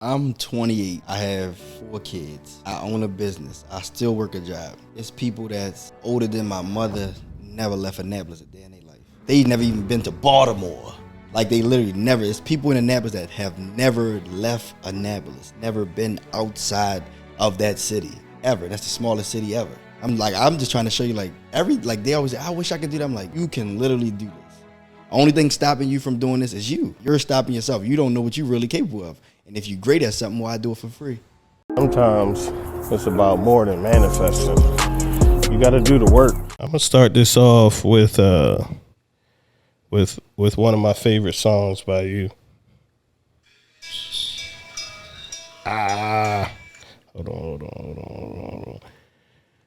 I'm 28. I have 4 kids. I own a business. I still work a job. It's people that's older than my mother never left Annapolis a day in their life. They never even been to Baltimore. Like they literally never. It's people in Annapolis that have never left Annapolis, never been outside of that city ever. That's the smallest city ever. I'm just trying to show you like they always say, I wish I could do that. I'm like, you can literally do this. Only thing stopping you from doing this is you. You're stopping yourself. You don't know what you're really capable of. And if you're great at something, why do it for free? Sometimes it's about more than manifesting. You got to do the work. I'm gonna start this off with one of my favorite songs by you. Hold on.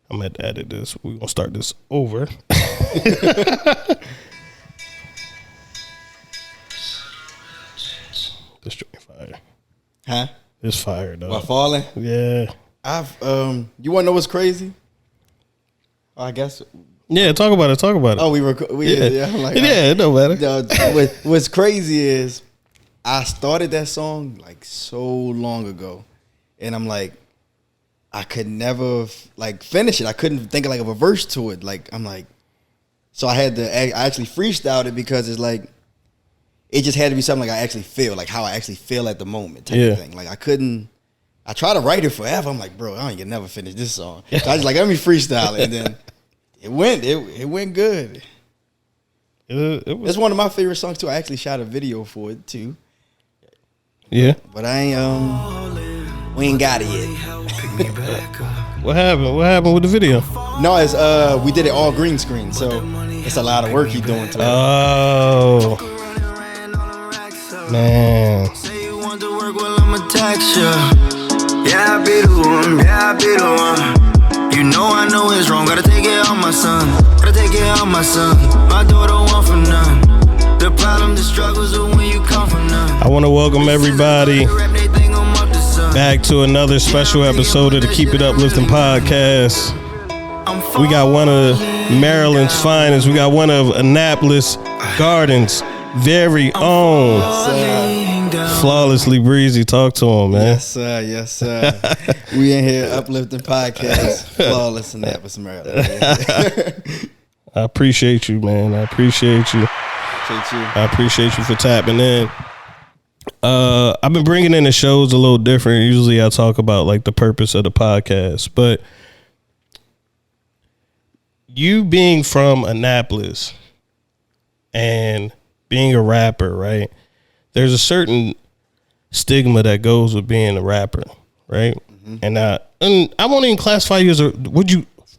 I'm gonna edit this. We're gonna start this over. This joint fire. Huh? It's fire, though. What, Falling? Yeah. You want to know what's crazy? I guess. Yeah, talk about it. Oh, we yeah. I'm like, yeah, it don't matter. What's crazy is I started that song like so long ago, and I'm like, I could never like finish it. I couldn't think of like of a verse to it. Like I'm like, so I actually freestyled it because it's like, it just had to be something like I actually feel, like how I actually feel at the moment type of thing. Like I tried to write it forever. I'm like, bro, I ain't gonna never finish this song. So I just like, let me freestyle it. And then it went good. It's one of my favorite songs too. I actually shot a video for it too. Yeah. But we ain't got it yet. What happened? What happened with the video? No, it's we did it all green screen, so it's a lot of work he doing to it. Oh. Man. Say you want to work, well, I'ma tax you. Yeah, I be the one. You know it's wrong. Gotta take it on my son. My daughter want for none. The problem, the struggles are when you come from none. I want to welcome everybody back to another special episode of the Keep It Uplifting podcast. We got one of Maryland's finest. We got one of Annapolis Gardens' very own. Flawless Breezyy. Talk to him, man. Yes, sir. We in here uplifting podcast. Flawless Annapolis, Maryland. I appreciate you, man. I appreciate you. I appreciate you for tapping in. I've been bringing in the shows a little different. Usually I talk about like the purpose of the podcast, but you being from Annapolis and being a rapper, right? There's a certain stigma that goes with being a rapper, right? Mm-hmm. And I won't even classify you as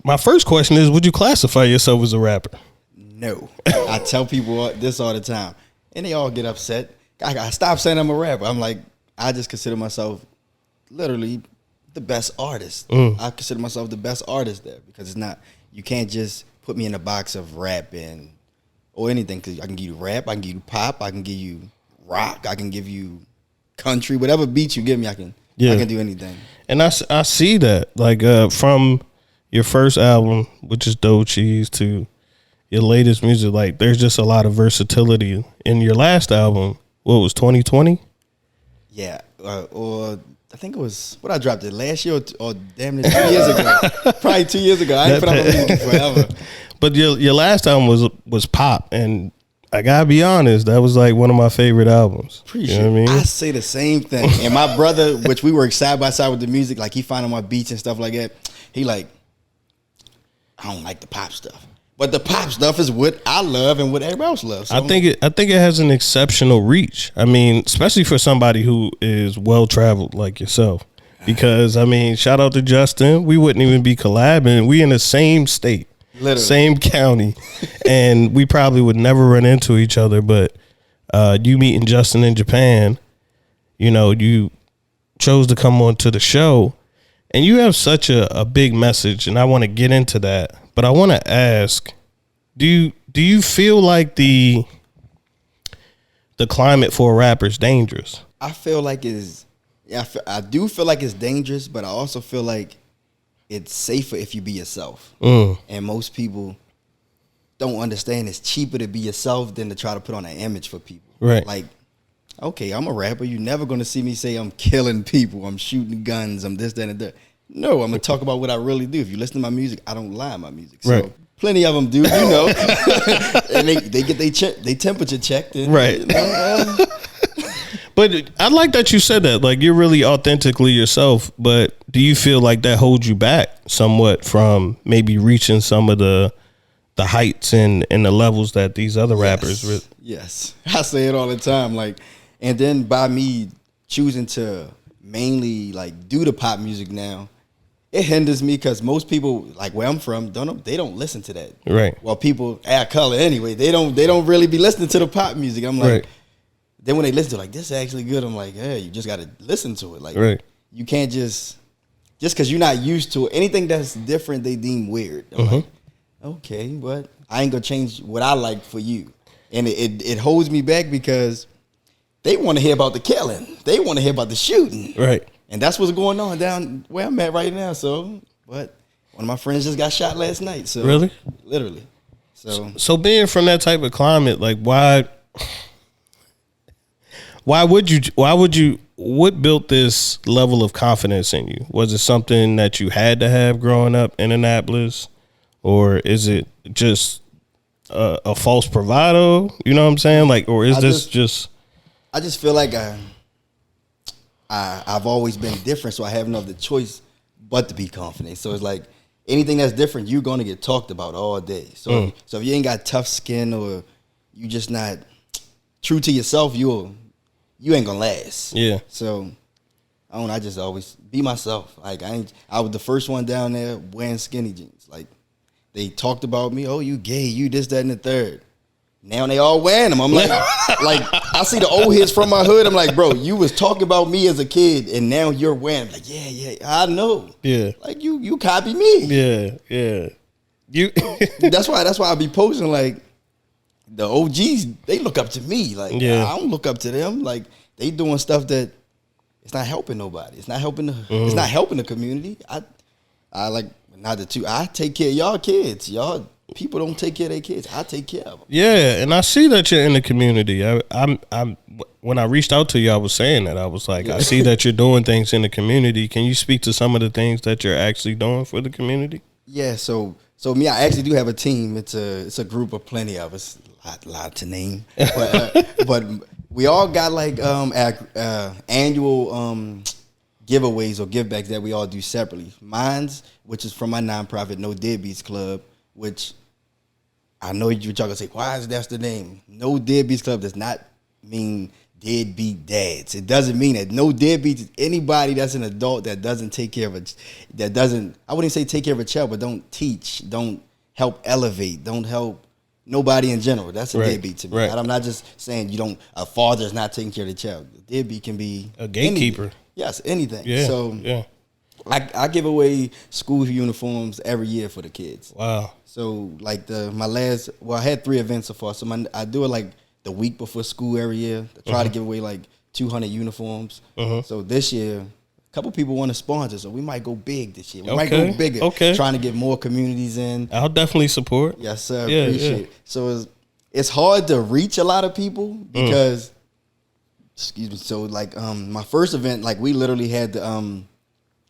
my first question is, would you classify yourself as a rapper? No. I tell people this all the time, and they all get upset. I stop saying I'm a rapper. I'm like, I just consider myself literally the best artist. I consider myself the best artist there because it's not, you can't just put me in a box of rapping or anything, because I can give you rap, I can give you pop, I can give you rock, I can give you country, whatever beat you give me, I can do anything. And I see that, like from your first album, which is Dough Cheese, to your latest music, like there's just a lot of versatility. In your last album, what was 2020? Yeah, or I think it was, what I dropped it last year or damn near 2 years ago. Probably 2 years ago. I ain't put out music forever. But your last album was pop, and I gotta be honest, that was like one of my favorite albums. Appreciate you know what I mean? I say the same thing. And my brother, which we work side by side with the music, like he found on my beats and stuff like that, he like, I don't like the pop stuff. But the pop stuff is what I love and what everybody else loves. So I think it has an exceptional reach. I mean, especially for somebody who is well traveled like yourself. Because I mean, shout out to Justin. We wouldn't even be collabing. We in the same state, literally. Same county, and we probably would never run into each other. But you meeting Justin in Japan, you know, you chose to come on to the show, and you have such a big message, and I want to get into that. But I want to ask, do you feel like the climate for a rapper is dangerous? I feel like it is. Yeah, I do feel like it's dangerous, but I also feel like it's safer if you be yourself. And most people don't understand it's cheaper to be yourself than to try to put on an image for people. Right. Like, okay, I'm a rapper. You're never gonna see me say I'm killing people, I'm shooting guns, I'm this, that, and that. No, I'm gonna talk about what I really do. If you listen to my music, I don't lie in my music. So Right. plenty of them do, and they get they temperature checked. And, Right. But I like that you said that. Like, you're really authentically yourself. But do you feel like that holds you back somewhat from maybe reaching some of the heights and the levels that these other rappers? Yes, I say it all the time. Like, and then by me choosing to mainly like do the pop music now, it hinders me because most people, like where I'm from, they don't listen to that. Right. Well, people add color anyway. They don't really be listening to the pop music. I'm like, Right. Then when they listen to it, like, this is actually good, I'm like, hey, you just got to listen to it. Like, Right. you can't just because you're not used to it. Anything that's different, they deem weird. I'm like, okay, but I ain't gonna change what I like for you. And it holds me back because they want to hear about the killing. They want to hear about the shooting. Right. And that's what's going on down where I'm at right now. So, but one of my friends just got shot last night. So Really? Literally. So being from that type of climate, like what built this level of confidence in you? Was it something that you had to have growing up in Annapolis? Or is it just a false bravado? You know what I'm saying? Like, or is this just? I just feel like I've always been different, so I have no other choice but to be confident. So it's like anything that's different, you're gonna get talked about all day. So if you ain't got tough skin or you just not true to yourself, you ain't gonna last. Yeah. So I just always be myself. Like I was the first one down there wearing skinny jeans. Like they talked about me, oh, you gay, you this, that, and the third. Now they all wearing them. I'm like, I see the old hits from my hood. I'm like, bro, you was talking about me as a kid, and now you're wearing. Like, yeah, I know. Yeah. Like you copy me. Yeah. You. That's why I be posting like the OGs. They look up to me. Like, Yeah. I don't look up to them. Like they doing stuff that it's not helping nobody. It's not helping it's not helping the community. I like not the two. I take care of y'all kids. Y'all people don't take care of their kids. I take care of them. Yeah, and I see that you're in the community. I'm when I reached out to you, I was saying that. I was like, I see that you're doing things in the community. Can you speak to some of the things that you're actually doing for the community? Yeah, so me, I actually do have a team. It's a group of plenty of us, lot to name, but we all got like annual giveaways or givebacks that we all do separately. Mine's, which is from my nonprofit No Deadbeats Club, which I know you're trying to say, why is that the name? No Deadbeats Club does not mean deadbeat dads. It doesn't mean that. No deadbeats is anybody that's an adult that doesn't take care of I wouldn't say take care of a child, but don't teach, don't help elevate, don't help nobody in general. That's a deadbeat to me. Right. I'm not just saying a father is not taking care of the child. A deadbeat can be A gatekeeper. anything. Yes, anything. Yeah. So yeah. I give away school uniforms every year for the kids. Wow. So like I had 3 events so far. So I do it like the week before school every year. I try to give away like 200 uniforms. So this year, a couple people want to sponsor, so we might go big this year. We might go bigger. Okay. Trying to get more communities in. I'll definitely support. Yes, sir. Yeah, Appreciate it. So it's hard to reach a lot of people because excuse me. So like my first event, like we literally had the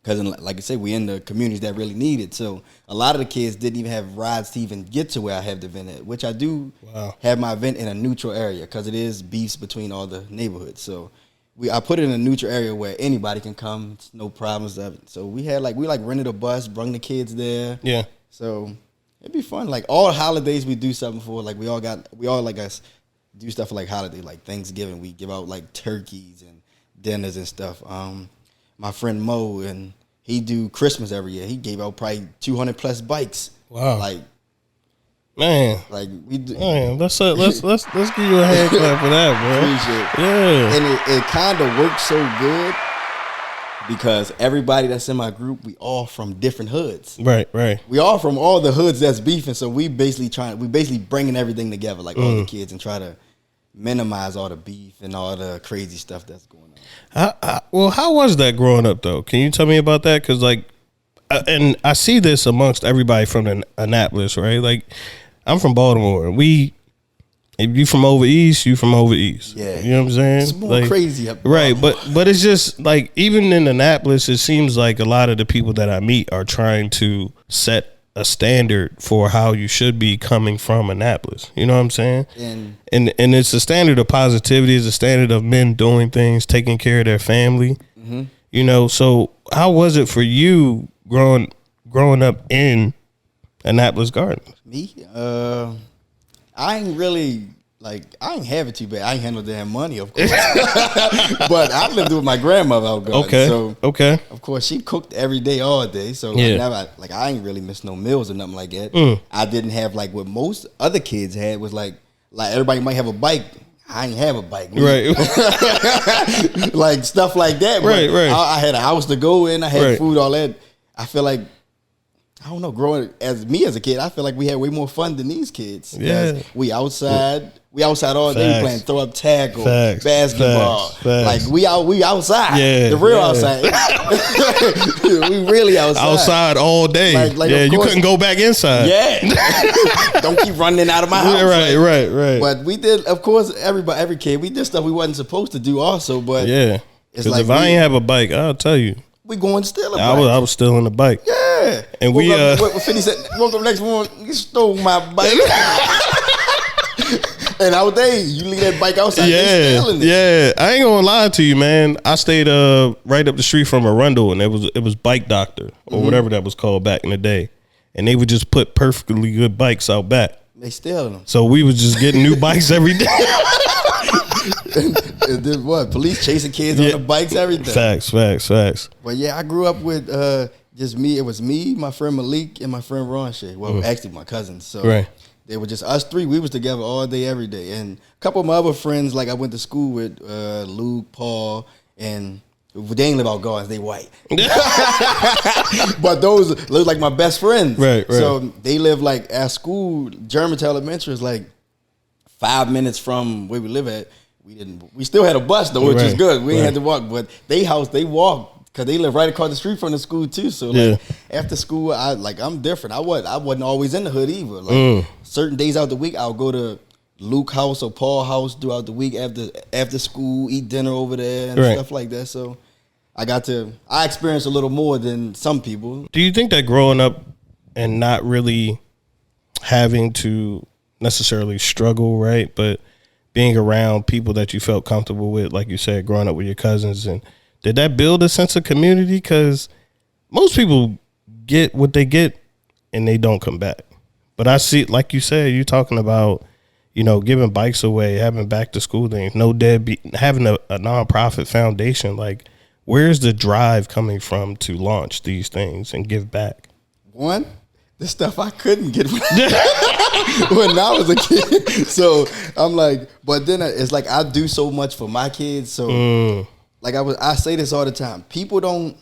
because like I said, we in the communities that really need it. So a lot of the kids didn't even have rides to even get to where I have the event at, which I do have my event in a neutral area because it is beefs between all the neighborhoods. So I put it in a neutral area where anybody can come. It's no problems. So we rented a bus, brought the kids there. Yeah. So it'd be fun. Like all holidays we do something for. Like we all do stuff for like holiday, like Thanksgiving. We give out like turkeys and dinners and stuff. My friend Mo, and he do Christmas every year. He gave out probably 200 plus bikes. Wow. Like man. Like we do. Man, let's give you a hand clap for that, bro. Appreciate it. Yeah. And it kind of works so good because everybody that's in my group, we all from different hoods. Right. We all from all the hoods that's beefing. So we basically bringing everything together, like all the kids, and try to minimize all the beef and all the crazy stuff that's going on. How was that growing up though? Can you tell me about that? Because like, and I see this amongst everybody from Annapolis, right? Like, I'm from Baltimore. We If you from over east, you from over east. Yeah. You know what I'm saying? It's more crazy up there. Right, but it's just like, even in Annapolis, it seems like a lot of the people that I meet are trying to set a standard for how you should be coming from Annapolis. You know what I'm saying? And it's a standard of positivity, it's a standard of men doing things, taking care of their family. Mm-hmm. You know, so how was it for you growing up in Annapolis Gardens? Me? I ain't really, like, I ain't have it too bad. I ain't handle damn money, of course. But I lived with my grandmother out Gardens. Okay. So, okay. Of course, she cooked every day, all day. So, Yeah. I ain't really miss no meals or nothing like that. I didn't have, like, what most other kids had was, like everybody might have a bike. I ain't have a bike. Right. Like, stuff like that. Right, but right. I had a house to go in. I had Right. food, all that. I feel like, I don't know, growing as a kid, I feel like we had way more fun than these kids. Yeah. We outside all day. Facts. We playing throw up tackle, Facts. basketball. Facts. Like we outside. Yeah. The real Yeah. outside. We really outside. Outside all day. Like, yeah, of you course- couldn't go back inside. Yeah. Don't keep running out of my house. Right. But we did, of course, every kid, we did stuff we wasn't supposed to do also, but Yeah. it's Because like if I ain't have a bike, I'll tell you, we going to steal a I bike. was still on the bike. Yeah. And woke we, up, what 50 said, woke up next morning, you stole my bike. And out there, you leave that bike outside, they stealing it. Yeah. I ain't gonna lie to you, man. I stayed right up the street from Arundel, and it was Bike Doctor or whatever that was called back in the day. And they would just put perfectly good bikes out back. They stealing them. So we was just getting new bikes every day. And then what? Police chasing kids on the bikes, everything. Facts. But yeah, I grew up with just me. It was me, my friend Malik, and my friend Ron Shea. Well, actually my cousins. So Right. they were just us three. We was together all day, every day. And a couple of my other friends, like I went to school with, Luke, Paul, and they ain't live out Gardens. They white. But those look like my best friends. Right. So they live like at school. Germantown Elementary is like 5 minutes from where we live at. We still had a bus though, which is good. We ain't had to walk, but they walk because they live right across the street from the school too. So like after school, I'm different. I wasn't always in the hood either. Like certain days out the week, I'll go to Luke house or Paul house throughout the week after school, eat dinner over there and stuff like that. So I experienced a little more than some people. Do you think that growing up and not really having to necessarily struggle, right, but being around people that you felt comfortable with, like you said, growing up with your cousins, and did that build a sense of community? Because most people get what they get and they don't come back. But I see, like you said, you talking about, giving bikes away, having back to school things, no deadbeat, having a nonprofit foundation. Like, where's the drive coming from to launch these things and give back? One, the stuff I couldn't get when I was a kid. So I'm like, but then it's like I do so much for my kids. So like I say this all the time. People don't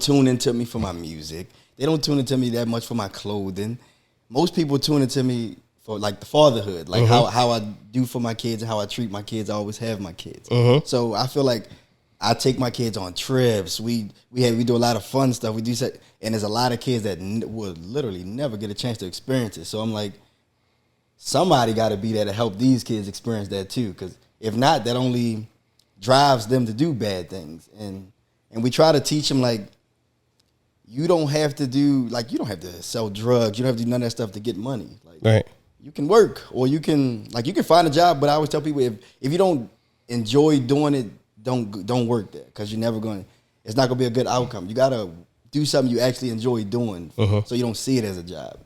tune into me for my music. They don't tune into me that much for my clothing. Most people tune into me for like the fatherhood, like how I do for my kids and how I treat my kids. I always have my kids. So I feel like I take my kids on trips. We do a lot of fun stuff. We do set, and there's a lot of kids that will literally never get a chance to experience it. So I'm like, somebody got to be there to help these kids experience that too. Because if not, that only drives them to do bad things. And we try to teach them like, you don't have to sell drugs. You don't have to do none of that stuff to get money. Like, Right. You can work, or you can find a job. But I always tell people if you don't enjoy doing it, don't work there, because you're never going. It's not gonna be a good outcome. You gotta do something you actually enjoy doing, so you don't see it as a job.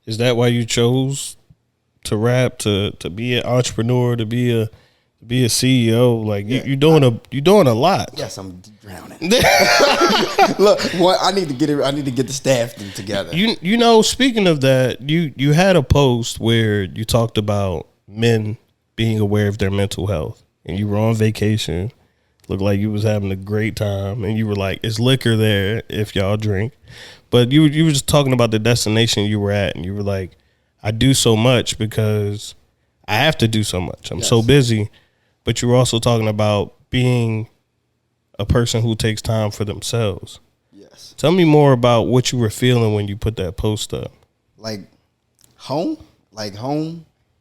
Is that why you chose to rap, to be an entrepreneur, to be a CEO? Like you're doing a lot. Yes, I'm drowning. Look, I need to get the staff together. Speaking of that, you had a post where you talked about men being aware of their mental health, and you were on vacation. Looked like you was having a great time, and you were like, "It's liquor there if y'all drink." But you were just talking about the destination you were at, and you were like, "I do so much because I have to do so much. I'm so busy." But you were also talking about being a person who takes time for themselves. Yes. Tell me more about what you were feeling when you put that post up. Like home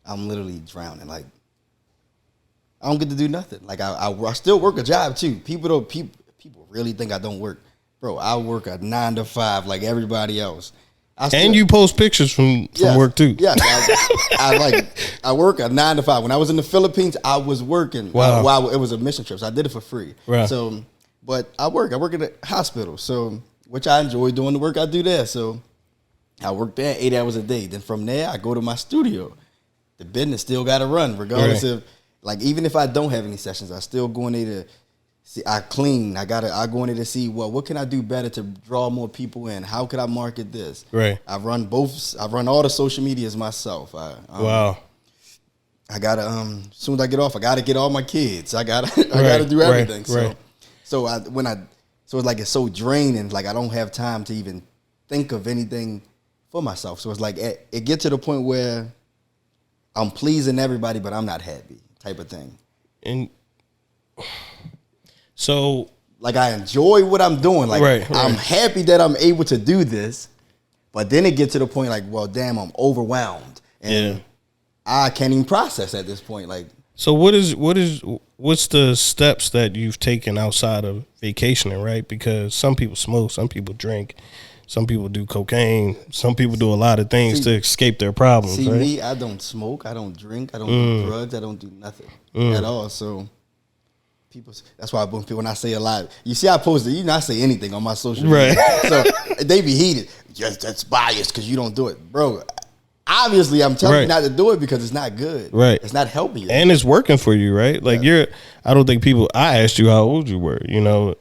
I'm literally drowning. Like, I don't get to do nothing. Like, I still work a job too. People really think I don't work. Bro, I work a 9 to 5 like everybody else. And you post pictures from work too. Yeah, I work a 9 to 5. When I was in the Philippines, I was working. Wow. While it was a mission trip, so I did it for free. Right. So, but I work at a hospital, so which I enjoy doing the work I do there. So I work there 8 hours a day. Then from there, I go to my studio. The business still got to run, regardless of, like, even if I don't have any sessions, I still go in there to see. I clean. I go in there to see, well, what can I do better to draw more people in? How could I market this? Right. I run all the social medias myself. Wow. I gotta as soon as I get off, I gotta get all my kids. I gotta do everything. So it's like it's so draining. Like, I don't have time to even think of anything for myself. So it's like it gets to the point where I'm pleasing everybody, but I'm not happy, type of thing. And so, like, I enjoy what I'm doing. Like, I'm happy that I'm able to do this, but then it gets to the point like, well, damn, I'm overwhelmed, and I can't even process at this point. Like, so what's the steps that you've taken outside of vacationing, right? Because some people smoke, some people drink, some people do cocaine, some people do a lot of things to escape their problems. See, right? me, I don't smoke, I don't drink, I don't do drugs, I don't do nothing at all. So that's why when I say a lot, you see, I posted, I say anything on my social media. So they be heated. That's biased because you don't do it, bro. Obviously, I'm telling you not to do it because it's not good. Right. It's not helping you. And it's working for you, right? Like, I don't think I asked you how old you were,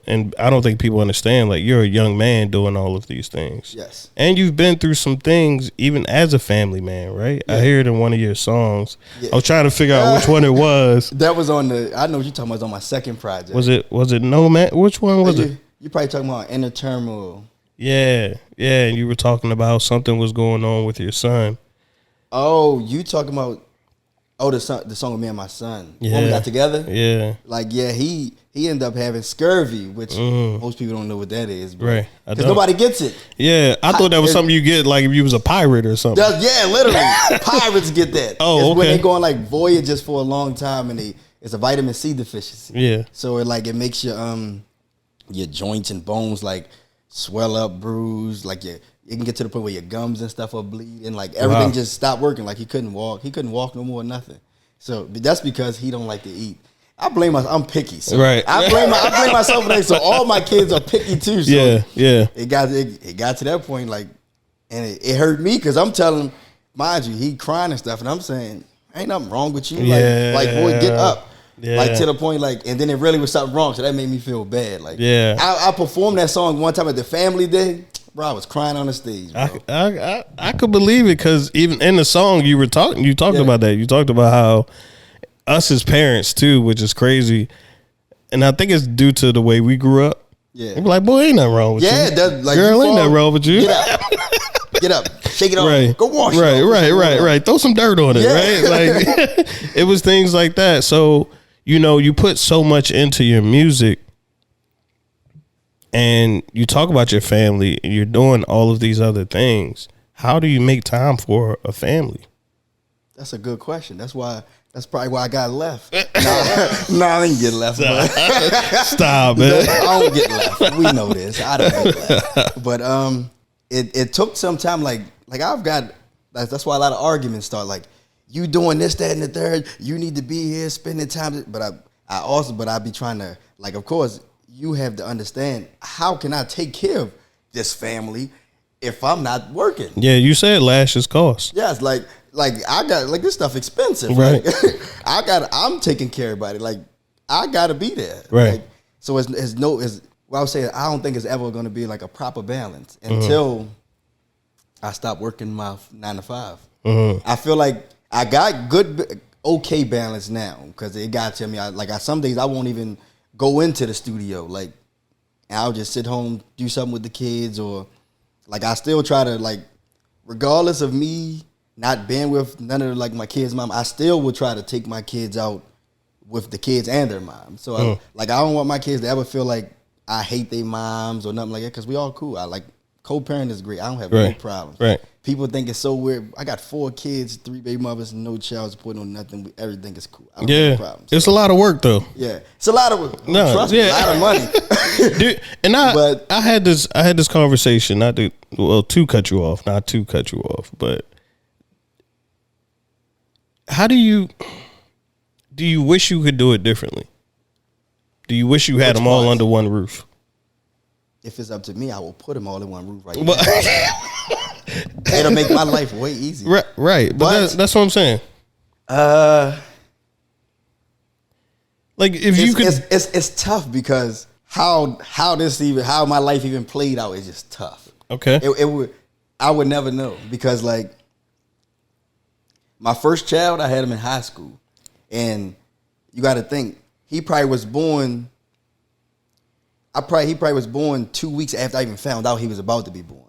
and I don't think people understand, like, you're a young man doing all of these things. Yes. And you've been through some things even as a family man, right? Yeah. I hear it in one of your songs. Yeah. I was trying to figure out which one it was. That was I know what you're talking about. It was on my second project. Was it Nomad? Which one was it? You're probably talking about Inner Turmoil. Yeah. Yeah. And you were talking about something was going on with your son. Oh, you talking about the song with me and my son. Yeah. When we got together? Yeah. Like, he ended up having scurvy, which most people don't know what that is. Right. Because nobody gets it. Yeah. I thought that was something you get, like, if you was a pirate or something. Yeah, literally. Pirates get that. Oh, it's okay. when they go on, like, voyages for a long time, and it's a vitamin C deficiency. Yeah. So it makes your joints and bones, like, swell up, bruise, like it can get to the point where your gums and stuff are bleeding, like everything just stopped working. Like, he couldn't walk no more, nothing. So that's because he don't like to eat. I'm picky. So right. I blame myself for that. So all my kids are picky too. So yeah. It got to that point, like, and it hurt me because I'm telling him, mind you, he crying and stuff, and I'm saying, ain't nothing wrong with you. Like, boy, get up. Yeah. Like, to the point, like, and then it really was something wrong, so that made me feel bad. Like, I performed that song one time at the family day. Bro, I was crying on the stage, bro. I could believe it because even in the song you talked about that. You talked about how us as parents too, which is crazy, and I think it's due to the way we grew up. Yeah, we be like, boy, ain't nothing wrong with you. Like, girl, ain't nothing wrong with you. Get up, shake it off, right. Go wash it. Right. Throw some dirt on it, right? Like, it was things like that. So you put so much into your music. And you talk about your family and you're doing all of these other things. How do you make time for a family? That's a good question. That's probably why I got left. No, I didn't get left. Stop, man. I don't get left. We know this. I don't get left. But it took some time. Like I've got. That's why a lot of arguments start. Like, you doing this, that, and the third. You need to be here, spending time. But I be trying to, like, of course, you have to understand, how can I take care of this family if I'm not working? Yeah, you said lashes cost. Yeah, it's like I got, like, this stuff expensive. Right. Like, I'm taking care of everybody. Like, I gotta be there. Right. Like, so what I was saying, I don't think it's ever gonna be like a proper balance until I stop working my 9 to 5. I feel like I got okay balance now because it got to me. Some days I won't even go into the studio, like, and I'll just sit home, do something with the kids, or, like, I still try to, like, regardless of me not being with none of, like, my kids' mom, I still will try to take my kids out with the kids and their mom. So I don't want my kids to ever feel like I hate their moms or nothing like that, because we all cool. I like co-parent is great. I don't have no problems. Right. People think it's so weird. I got 4 kids, 3 baby mothers, no child support, no nothing. Everything is cool. I don't have no problems. It's a lot of work though. Yeah, it's a lot of work. No, Trust me, a lot of money. Dude, and I had this conversation. Not to to cut you off, but how do you wish you could do it differently? Do you wish you had them all under one roof? If it's up to me, I will put them all in one roof right now. It'll make my life way easier. Right. But that's what I'm saying. Like if you could, it's tough because how my life even played out is just tough. Okay. I would never know because like my first child, I had him in high school, and you got to think he probably was born. He probably was born 2 weeks after I even found out he was about to be born.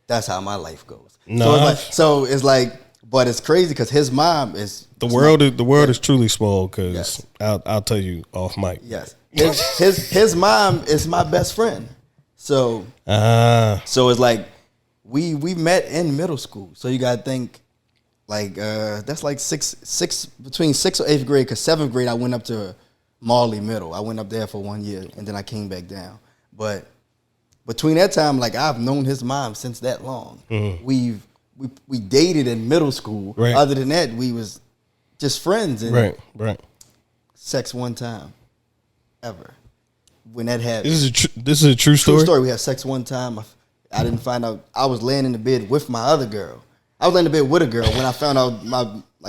That's how my life goes. No, so it's like, but it's crazy because his mom is the world is truly small. Because I'll tell you off mic. Yes, his mom is my best friend. So it's like we met in middle school. So you gotta think like that's like between 6th or 8th grade. Because 7th grade I went up to Marley Middle. I went up there for 1 year and then I came back down. But between that time, like I've known his mom since that long. Mm-hmm. We dated in middle school. Right. Other than that, we was just friends. And right. Sex one time, ever. When that happened. This is a true story. True story. We had sex one time. I didn't find out. I was laying in the bed with my other girl. I was laying in the bed with a girl when I found out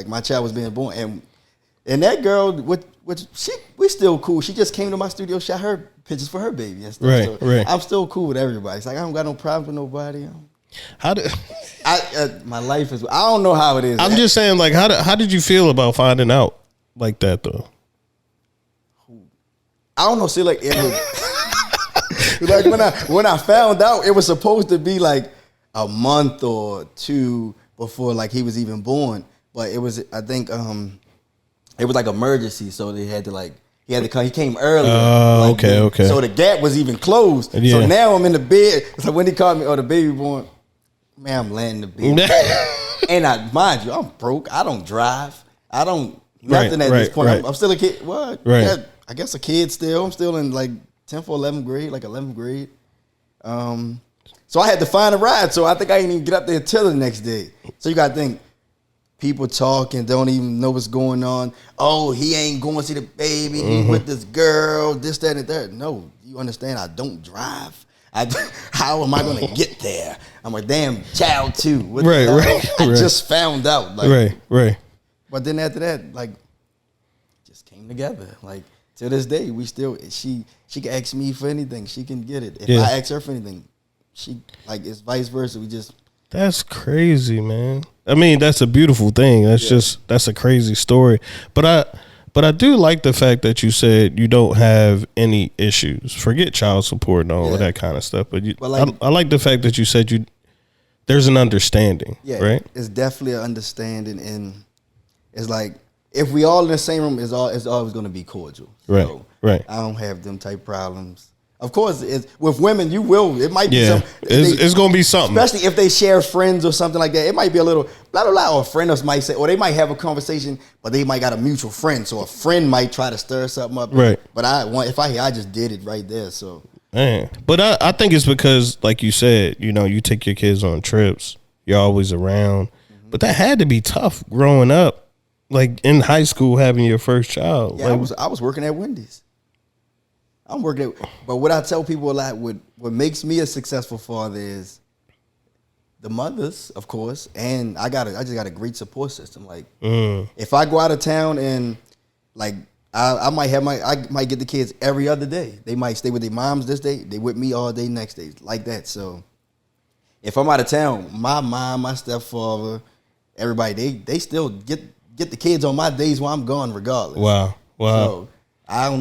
my child was being born. And that girl, we still cool. She just came to my studio, shot her pictures for her baby and stuff. Right. I'm still cool with everybody. It's like I don't got no problems with nobody. My life is. I don't know how it is. I'm just saying, like, how did you feel about finding out like that though? I don't know. See, like it was like when I found out, it was supposed to be like a month or 2 before like he was even born, but it was. I think it was like emergency, so they had to like he had to come. He came earlier. Okay. So the gap was even closed. Yeah. So now I'm in the bed. So when he called me, the baby born, man, I'm laying in the bed. And mind you, I'm broke. I don't drive. I don't nothing at this point. Right. I'm still a kid. What? Right. Yeah, I guess a kid still. I'm still in like 10th or 11th grade, like 11th grade. So I had to find a ride. So I think I didn't even get up there till the next day. So you got to think. People talk and don't even know what's going on. Oh, he ain't going to see the baby. Mm-hmm. He with this girl, this, that, and that. No, you understand? I don't drive. How am I going to get there? I'm a damn child too. Right. I just found out. Like, right. But then after that, like, just came together. Like to this day, we still. She can ask me for anything. She can get it. If I ask her for anything, she like it's vice versa. We just. That's crazy, man. I mean, that's a beautiful thing. That's a crazy story. But I do like the fact that you said you don't have any issues. Forget child support and all of that kind of stuff. But I like the fact that you said there's an understanding. Yeah, right. It's definitely an understanding, and it's like if we all in the same room, it's always going to be cordial. Right. So right. I don't have them type problems. Of course, with women, you will. It might be some. It's going to be something. Especially if they share friends or something like that. It might be a little blah, blah, blah. Or a friend else might say, or they might have a conversation, but they might got a mutual friend. So a friend might try to stir something up. Right. But I just did it right there. So. Man. But I think it's because, like you said, you take your kids on trips. You're always around. Mm-hmm. But that had to be tough growing up, like in high school, having your first child. Yeah, like, I was working at Wendy's. I'm working, but what I tell people a lot, what makes me a successful father is the mothers, of course, and I just got a great support system. Like, if I go out of town and like I might get the kids every other day. They might stay with their moms this day, they with me all day next day, like that. So if I'm out of town, my mom, my stepfather, everybody, they still get the kids on my days while I'm gone, regardless. Wow. So,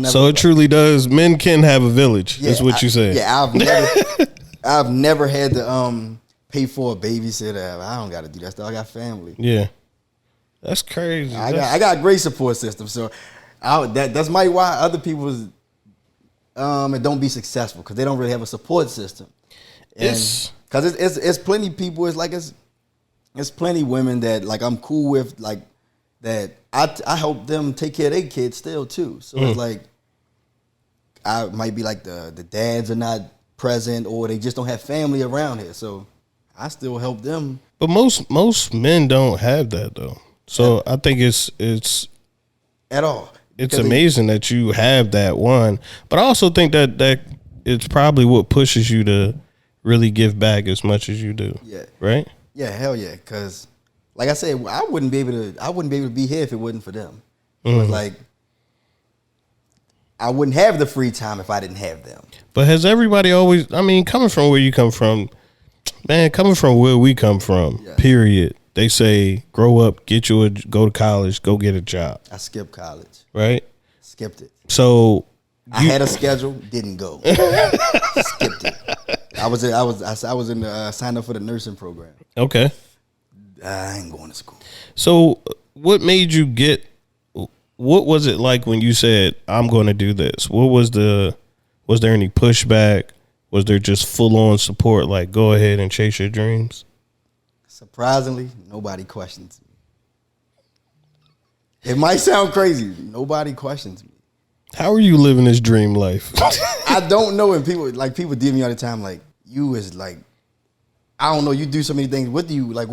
so it truly does. Men can have a village. That's what you said. Yeah, I've never had to pay for a babysitter. I don't got to do that stuff. I got family. Yeah, that's crazy. I got a great support system. So that's why other people it don't be successful because they don't really have a support system. Because it's plenty people. It's plenty women that like I'm cool with, like that I help them take care of their kids still too. So it's like I might be like the dads are not present or they just don't have family around here. So I still help them. But most men don't have that though. So I think it's at all. It's amazing that you have that one. But I also think that it's probably what pushes you to really give back as much as you do. Yeah. Right? Yeah, hell yeah. Cause like I said, I wouldn't be able to be here if it wasn't for them. So it's like I wouldn't have the free time if I didn't have them. But has everybody always, I mean, coming from where you come from, man, coming from where we come from, period. They say, grow up, go to college, go get a job. I skipped college. Right? Skipped it. So I had a schedule, didn't go. Skipped it. I was in signed up for the nursing program. Okay. I ain't going to school. So what made you what was it like when you said, I'm going to do this? Was there any pushback? Was there just full on support? Like, go ahead and chase your dreams? Surprisingly, nobody questions me. It might sound crazy. Nobody questions me. How are you living this dream life? I don't know. And people DM me all the time, like, you is like, I don't know, you do so many things. What do you, like,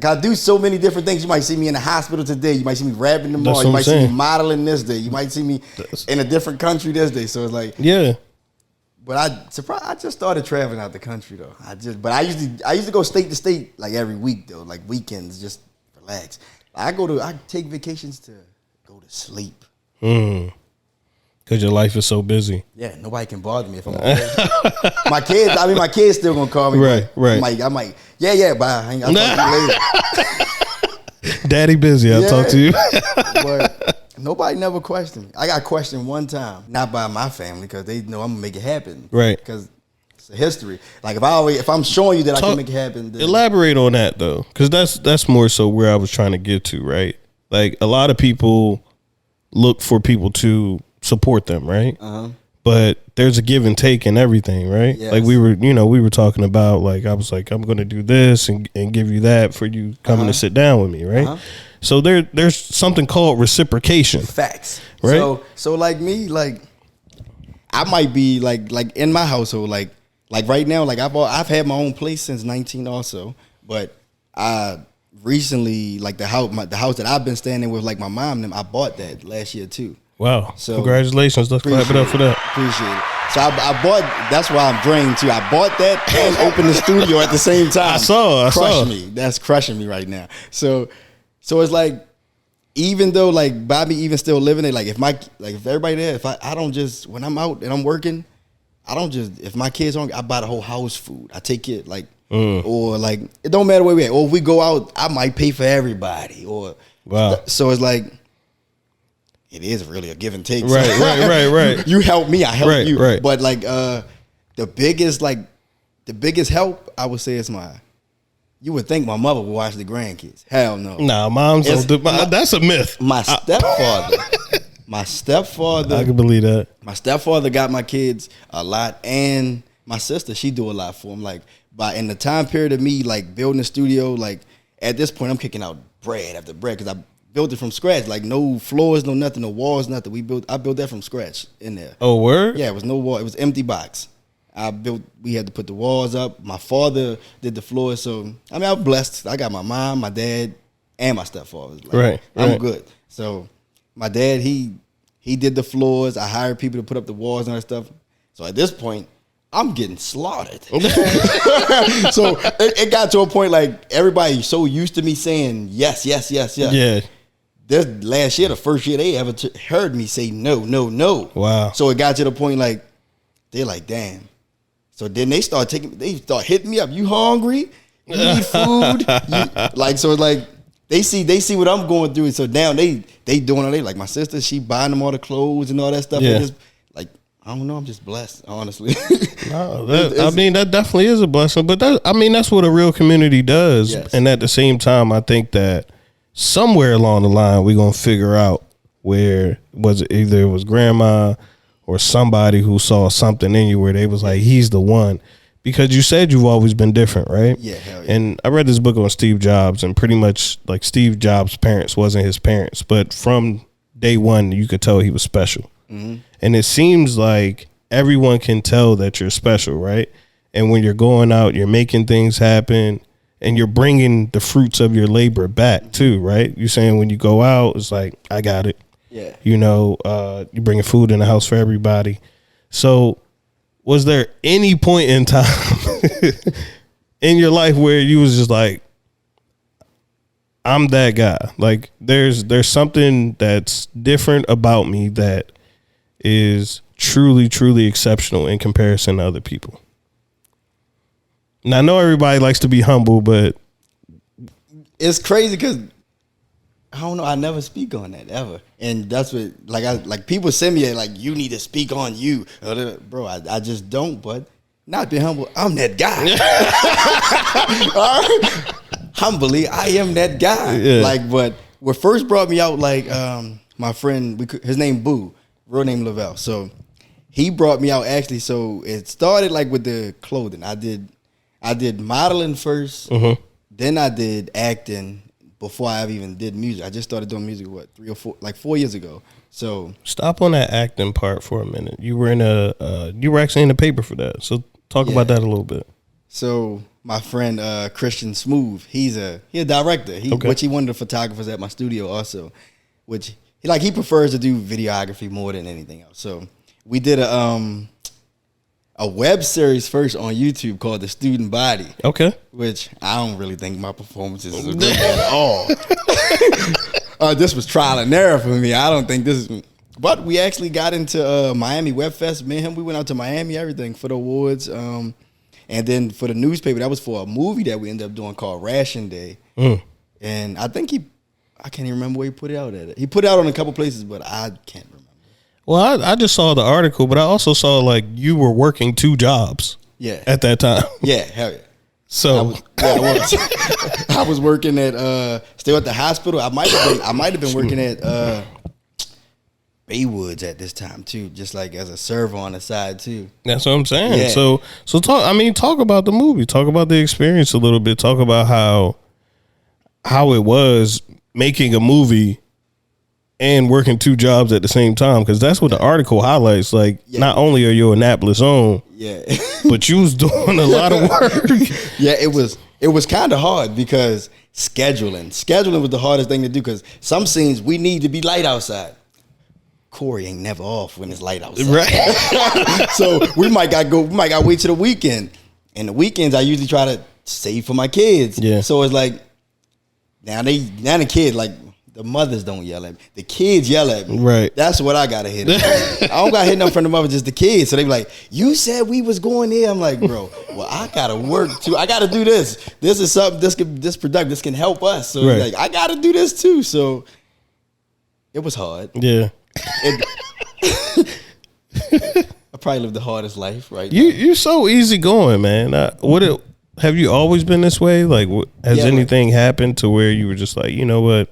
I do so many different things. You might see me in the hospital today. You might see me rapping tomorrow. You might see me modeling this day. You might see me in a different country this day. So it's like, yeah. But I just started traveling out the country though. I used to go state to state like every week though, like weekends, just relax. I take vacations to go to sleep. Because your life is so busy. Yeah, nobody can bother me if I'm okay. My kids still gonna call me. Right. I might, yeah, bye. I'll talk to you later. Daddy busy, I'll talk to you. But nobody never questioned me. I got questioned one time, not by my family, because they know I'm gonna make it happen. Right. Because it's a history. Like if I'm showing you that I can make it happen. Then elaborate on that though, because that's more so where I was trying to get to. Right. Like a lot of people look for people to support them, right? But there's a give and take in everything, right? Yes. Like we were talking about, like I was like, I'm going to do this and give you that for you coming to sit down with me, right? So there's something called reciprocation. Facts, right? So like me, like I might be like in my household, like right now, like I've had my own place since 19 also, but I recently, like the house that I've been staying in with, like my mom and them, I bought that last year too. Wow. So congratulations. Let's clap it up for that. Appreciate it. So I bought, that's why I'm drained too. I bought that and opened the studio at the same time. I saw. Me. That's crushing me right now. So it's like, even though like Bobby even still living it, like if everybody there, if I don't just, when I'm out and I'm working, I don't just, if my kids hungry, I buy the whole house food. I take it like, or like, it don't matter where we at. Or if we go out, I might pay for everybody. Or wow. So it's like, it is really a give and take. Right. You help me, I help you. Right. But like the biggest help I would say is you would think my mother would watch the grandkids. Hell no. Nah, moms don't do that's a myth. My stepfather. I can believe that. My stepfather got my kids a lot, and my sister, she do a lot for them. Like in the time period of me like building a studio, like at this point I'm kicking out bread after bread because I built it from scratch, like no floors, no nothing, no walls, nothing. I built that from scratch in there. Oh, word? Yeah, it was no wall. It was empty box. We had to put the walls up. My father did the floors. So, I mean, I'm blessed. I got my mom, my dad, and my stepfather. Like, right. I'm good. So, my dad, he did the floors. I hired people to put up the walls and all that stuff. So, at this point, I'm getting slaughtered. So, it got to a point like everybody so used to me saying yes. Yeah. This last year, the first year they ever heard me say no. Wow. So it got to the point like they're like, damn. So then they start hitting me up. You hungry? You need food? So it's like they see what I'm going through. So now they doing it. Like my sister, she buying them all the clothes and all that stuff. Yeah. Just, like I don't know. I'm just blessed, honestly. No, that definitely is a blessing. But that's what a real community does. Yes. And at the same time, I think that somewhere along the line, we're going to figure out where either it was grandma or somebody who saw something in you where they was like, he's the one. because you said you've always been different, right? Yeah, hell yeah. And I read this book on Steve Jobs, and pretty much like Steve Jobs' parents wasn't his parents, but from day one, you could tell he was special. Mm-hmm. And it seems like everyone can tell that you're special, right? And when you're going out, you're making things happen, and you're bringing the fruits of your labor back too, right? You're saying when you go out, it's like, I got it. Yeah. You know, you're bringing food in the house for everybody. So was there any point in time in your life where you was just like, I'm that guy? Like there's something that's different about me that is truly, truly exceptional in comparison to other people. And I know everybody likes to be humble, but it's crazy because I don't know. I never speak on that ever, and that's what like people send me like, you need to speak on you, bro. I just don't. But not being humble, I'm that guy. All right? Humbly, I am that guy. Yeah. Like, but what first brought me out, like my friend, his name Boo, real name Lavelle. So he brought me out actually. So it started like with the clothing. I did modeling first, then I did acting. Before I ever even did music, I just started doing music 4 years ago. So stop on that acting part for a minute. You were you were actually in the paper for that. So talk about that a little bit. So my friend Christian Smooth, he's a director. Which he one of the photographers at my studio also, which he prefers to do videography more than anything else. So we did a web series first on YouTube called The Student Body. Okay. Which I don't really think my performances are good at all. This was trial and error for me. I don't think this is... But we actually got into Miami Web Fest. Me and him, we went out to Miami, everything, for the awards. And then for the newspaper, that was for a movie that we ended up doing called Ration Day. And I think I can't even remember where he put it out at. He put it out on a couple places, but I can't remember. Well, I just saw the article, but I also saw like you were working 2 jobs. Yeah. At that time. Yeah, hell yeah. So I was. I was working at still at the hospital. I might have been working at Baywoods at this time too, just like as a server on the side too. That's what I'm saying. Yeah. So talk about the movie. Talk about the experience a little bit. Talk about how it was making a movie and working 2 jobs at the same time, because that's what the article highlights. Like, not only are you Annapolis owned, but you was doing a lot of work. Yeah, it was kind of hard because scheduling was the hardest thing to do, because some scenes we need to be light outside. Corey ain't never off when it's light outside, right? So we might got to wait till the weekend, and the weekends I usually try to save for my kids. Yeah. So it's like now the kids, like, the mothers don't yell at me. The kids yell at me. Right. That's what I gotta hit. I don't gotta hit them from the mother, just the kids. So they be like, you said we was going there. I'm like, bro, well, I gotta work too. I gotta do this. This is something this can help us. So like, I gotta do this too. So it was hard. Yeah. I probably lived the hardest life right now. You're so easygoing, man. Have you always been this way? Like, has anything happened to where you were just like, you know what?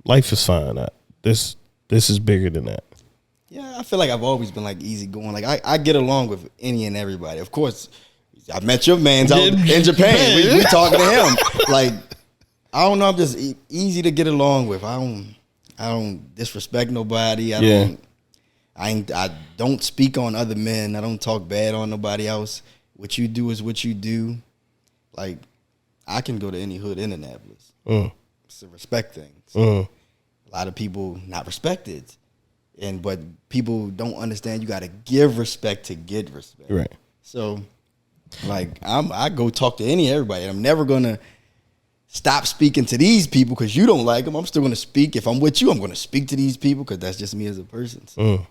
Life is fine. This is bigger than that. Yeah, I feel like I've always been like easy-going. Like I get along with any and everybody. Of course, I met your man's out in Japan. We talking to him. Like, I don't know. I'm just easy to get along with. I don't disrespect nobody. I don't speak on other men. I don't talk bad on nobody else. What you do is what you do. Like, I can go to any hood in Annapolis. It's a respect thing. So a lot of people not respected, but people don't understand you got to give respect to get respect. Right. So, like, I go talk to everybody. I'm never gonna stop speaking to these people because you don't like them. I'm still gonna speak. If I'm with you, I'm gonna speak to these people because that's just me as a person. So.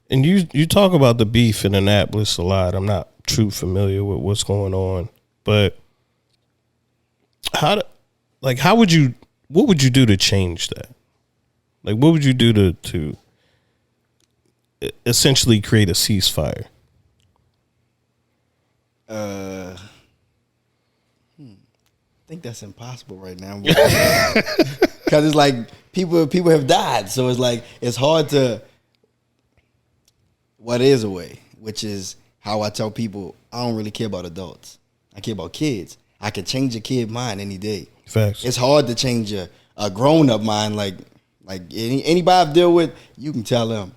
And you talk about the beef in Annapolis a lot. I'm not too familiar with what's going on, but what would you do to change that? Like, what would you do to essentially create a ceasefire? I think that's impossible right now because it's like people have died, so it's like it's hard to. What is a way, which is how I tell people I don't really care about adults. I care about kids. I can change a kid mind any day. Facts. It's hard to change a grown up mind. Like anybody I deal with, you can tell them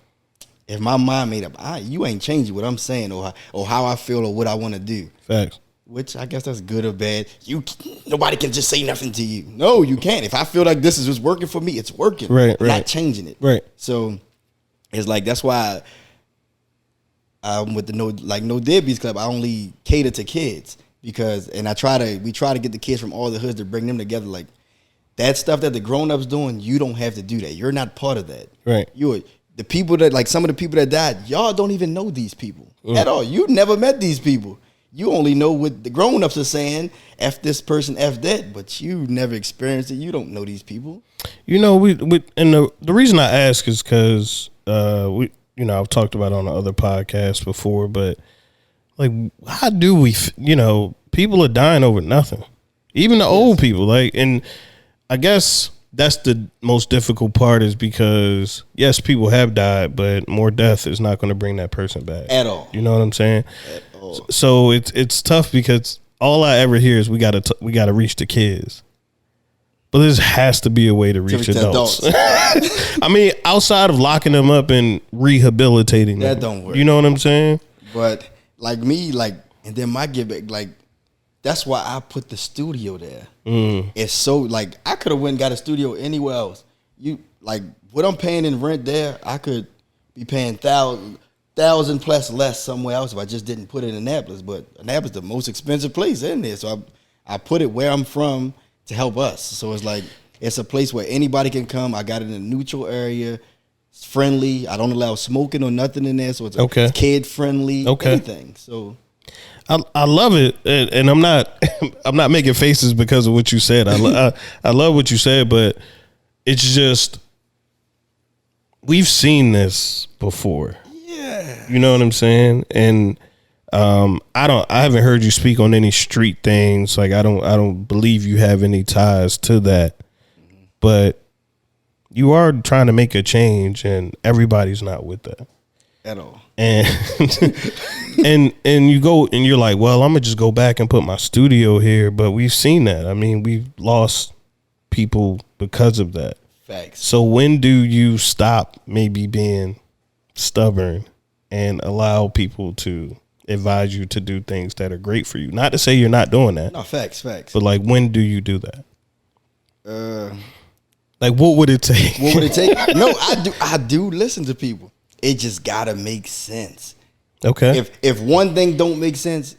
if my mind made up, you ain't changing what I'm saying or how I feel or what I want to do. Facts. Which I guess that's good or bad. Nobody can just say nothing to you. No, you can't. If I feel like this is just working for me, it's working. Right. I'm not changing it. Right. So it's like that's why with the No Deadbeats Club, I only cater to kids we try to get the kids from all the hoods to bring them together. Like that stuff that the grown ups doing, you don't have to do that. You're not part of that. Right. The people that like some of the people that died, y'all don't even know these people at all. You never met these people. You only know what the grown ups are saying. F this person, F that, but you never experienced it. You don't know these people. You know, and the reason I ask is because I've talked about it on the other podcasts before, but like, how do we? People are dying over nothing, even the old people. Like, and I guess that's the most difficult part is because yes, people have died, but more death is not going to bring that person back at all. You know what I'm saying? At all. So it's tough because all I ever hear is we got to reach the kids. But there has to be a way to reach adults. I mean, outside of locking them up and rehabilitating them. That don't work. You know what I'm saying? But like me, and then my give back, that's why I put the studio there. It's so I could have went and got a studio anywhere else. What I'm paying in rent there, I could be paying $1,000 plus less somewhere else if I just didn't put it in Annapolis. But Annapolis is the most expensive place in there, so I put it where I'm from to help us. So it's a place where anybody can come. I got it in a neutral area. It's friendly. I don't allow smoking or nothing in there, so it's kid friendly. Anything. So. I love it, and I'm not making faces because of what you said. I love what you said, but it's just we've seen this before. Yeah, you know what I'm saying. And I haven't heard you speak on any street things. Like I don't believe you have any ties to that, but you are trying to make a change, and everybody's not with that at all. And and you go and you're like, well, I'm gonna just go back and put my studio here. But we've seen that. I mean, we've lost people because of that. Facts. So when do you stop maybe being stubborn and allow people to advise you to do things that are great for you? Not to say you're not doing that. No, facts. But like, when do you do that? Like, what would it take? What would it take? No, I do listen to people. It just gotta make sense. Okay. If one thing don't make sense,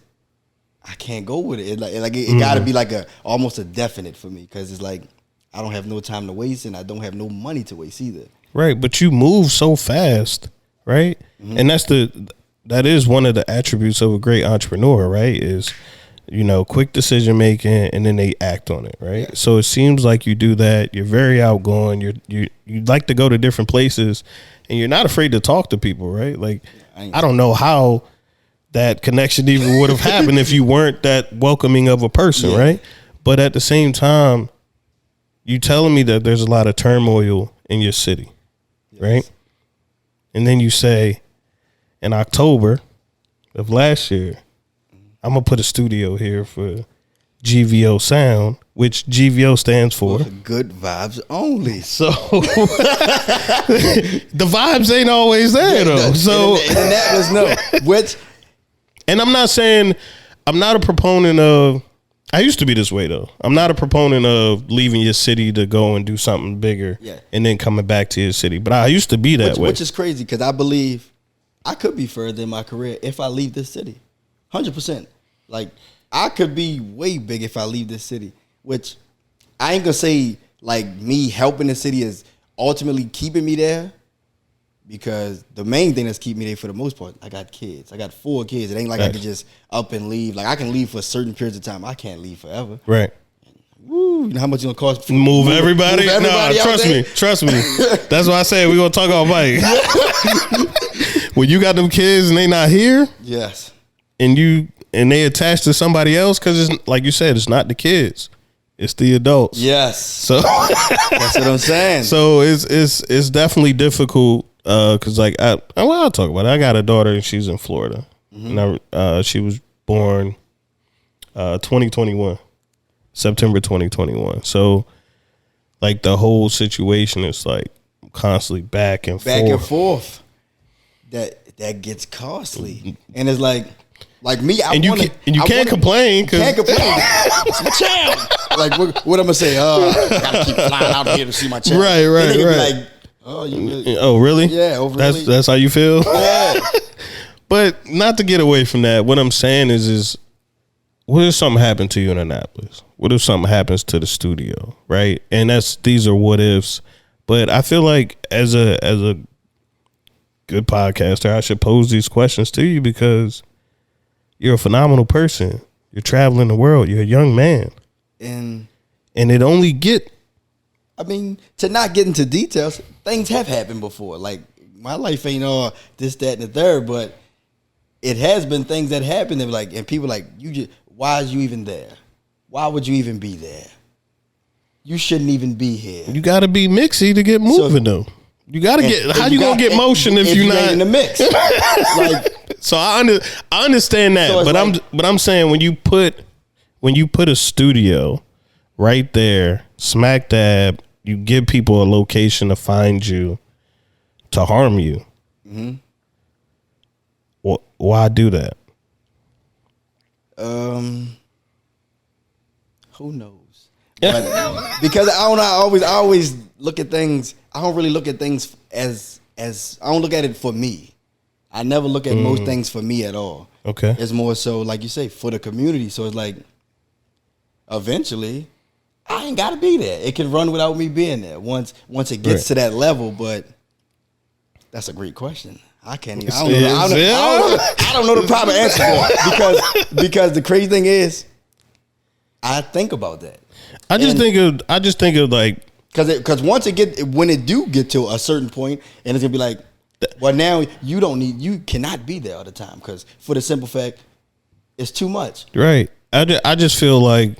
I can't go with it. It gotta be almost a definite for me, because it's like I don't have no time to waste and I don't have no money to waste either. Right, but you move so fast, right? Mm-hmm. And that is one of the attributes of a great entrepreneur, right? Is quick decision making, and then they act on it, right? Yeah. So it seems like you do that. You're very outgoing. You like to go to different places, and you're not afraid to talk to people, right? Like, I don't know how that connection even would have happened if you weren't that welcoming of a person, right? But at the same time, you telling me that there's a lot of turmoil in your city, right? And then you say, in October of last year, I'm going to put a studio here for GVO Sound, which GVO stands for Good Vibes Only. So the vibes ain't always there, though. So in Annapolis, no. And I'm not saying, I'm not a proponent of, I used to be this way, though. I'm not a proponent of leaving your city to go and do something bigger and then coming back to your city. But I used to be that way. Which is crazy, because I believe I could be further in my career if I leave this city. 100%. Like, I could be way big if I leave this city, which I ain't gonna say like me helping the city is ultimately keeping me there, because the main thing that's keeping me there for the most part, I got kids. I got 4 kids. It ain't like I can just up and leave. Like, I can leave for certain periods of time. I can't leave forever. Right. Woo, you know how much it's gonna cost? Move everybody? No, trust me. That's why I said we're gonna talk all Mike. When you got them kids and they not here, yes, and they attached to somebody else, because it's like you said, it's not the kids, it's the adults. Yes. So that's what I'm saying. So it's definitely difficult, because I'll talk about it. I got a daughter and she's in Florida, And she was born 2021, September 2021. So, like, the whole situation is like constantly back and forth. That gets costly, and it's like me. You can't complain. Can't complain. It's my child. Like what I'm gonna say? Gotta keep flying out here to see my child. Right. Like, oh, you really? Oh, really? Yeah. Really? That's how you feel. Yeah. But not to get away from that. What I'm saying is what if something happened to you in Annapolis? What if something happens to the studio? Right? And these are what ifs. But I feel like as a good podcaster, I should pose these questions to you because you're a phenomenal person. You're traveling the world. You're a young man. And it only to not get into details, things have happened before. Like, my life ain't all this, that, and the third, but it has been things that happened. And people like, why is you even there? Why would you even be there? You shouldn't even be here. You got to be mixy to get moving, though. You got to get. How you gonna get motion if you're not in the mix? So I understand that, so but I'm saying when you put a studio right there, smack dab, you give people a location to find you, to harm you. Mm-hmm. Why do that? Who knows? But because I always look at things. I don't really look at things as I don't look at it for me. I never look at most things for me at all. Okay. It's more so, like you say, for the community. So it's like, eventually, I ain't got to be there. It can run without me being there once it gets to that level. But that's a great question. I can't even. I don't know the proper answer for it because the crazy thing is, I think about that. I just think of like. Because when it do get to a certain point, and it's gonna be like, well, now you cannot be there all the time because for the simple fact, it's too much. Right. I just feel like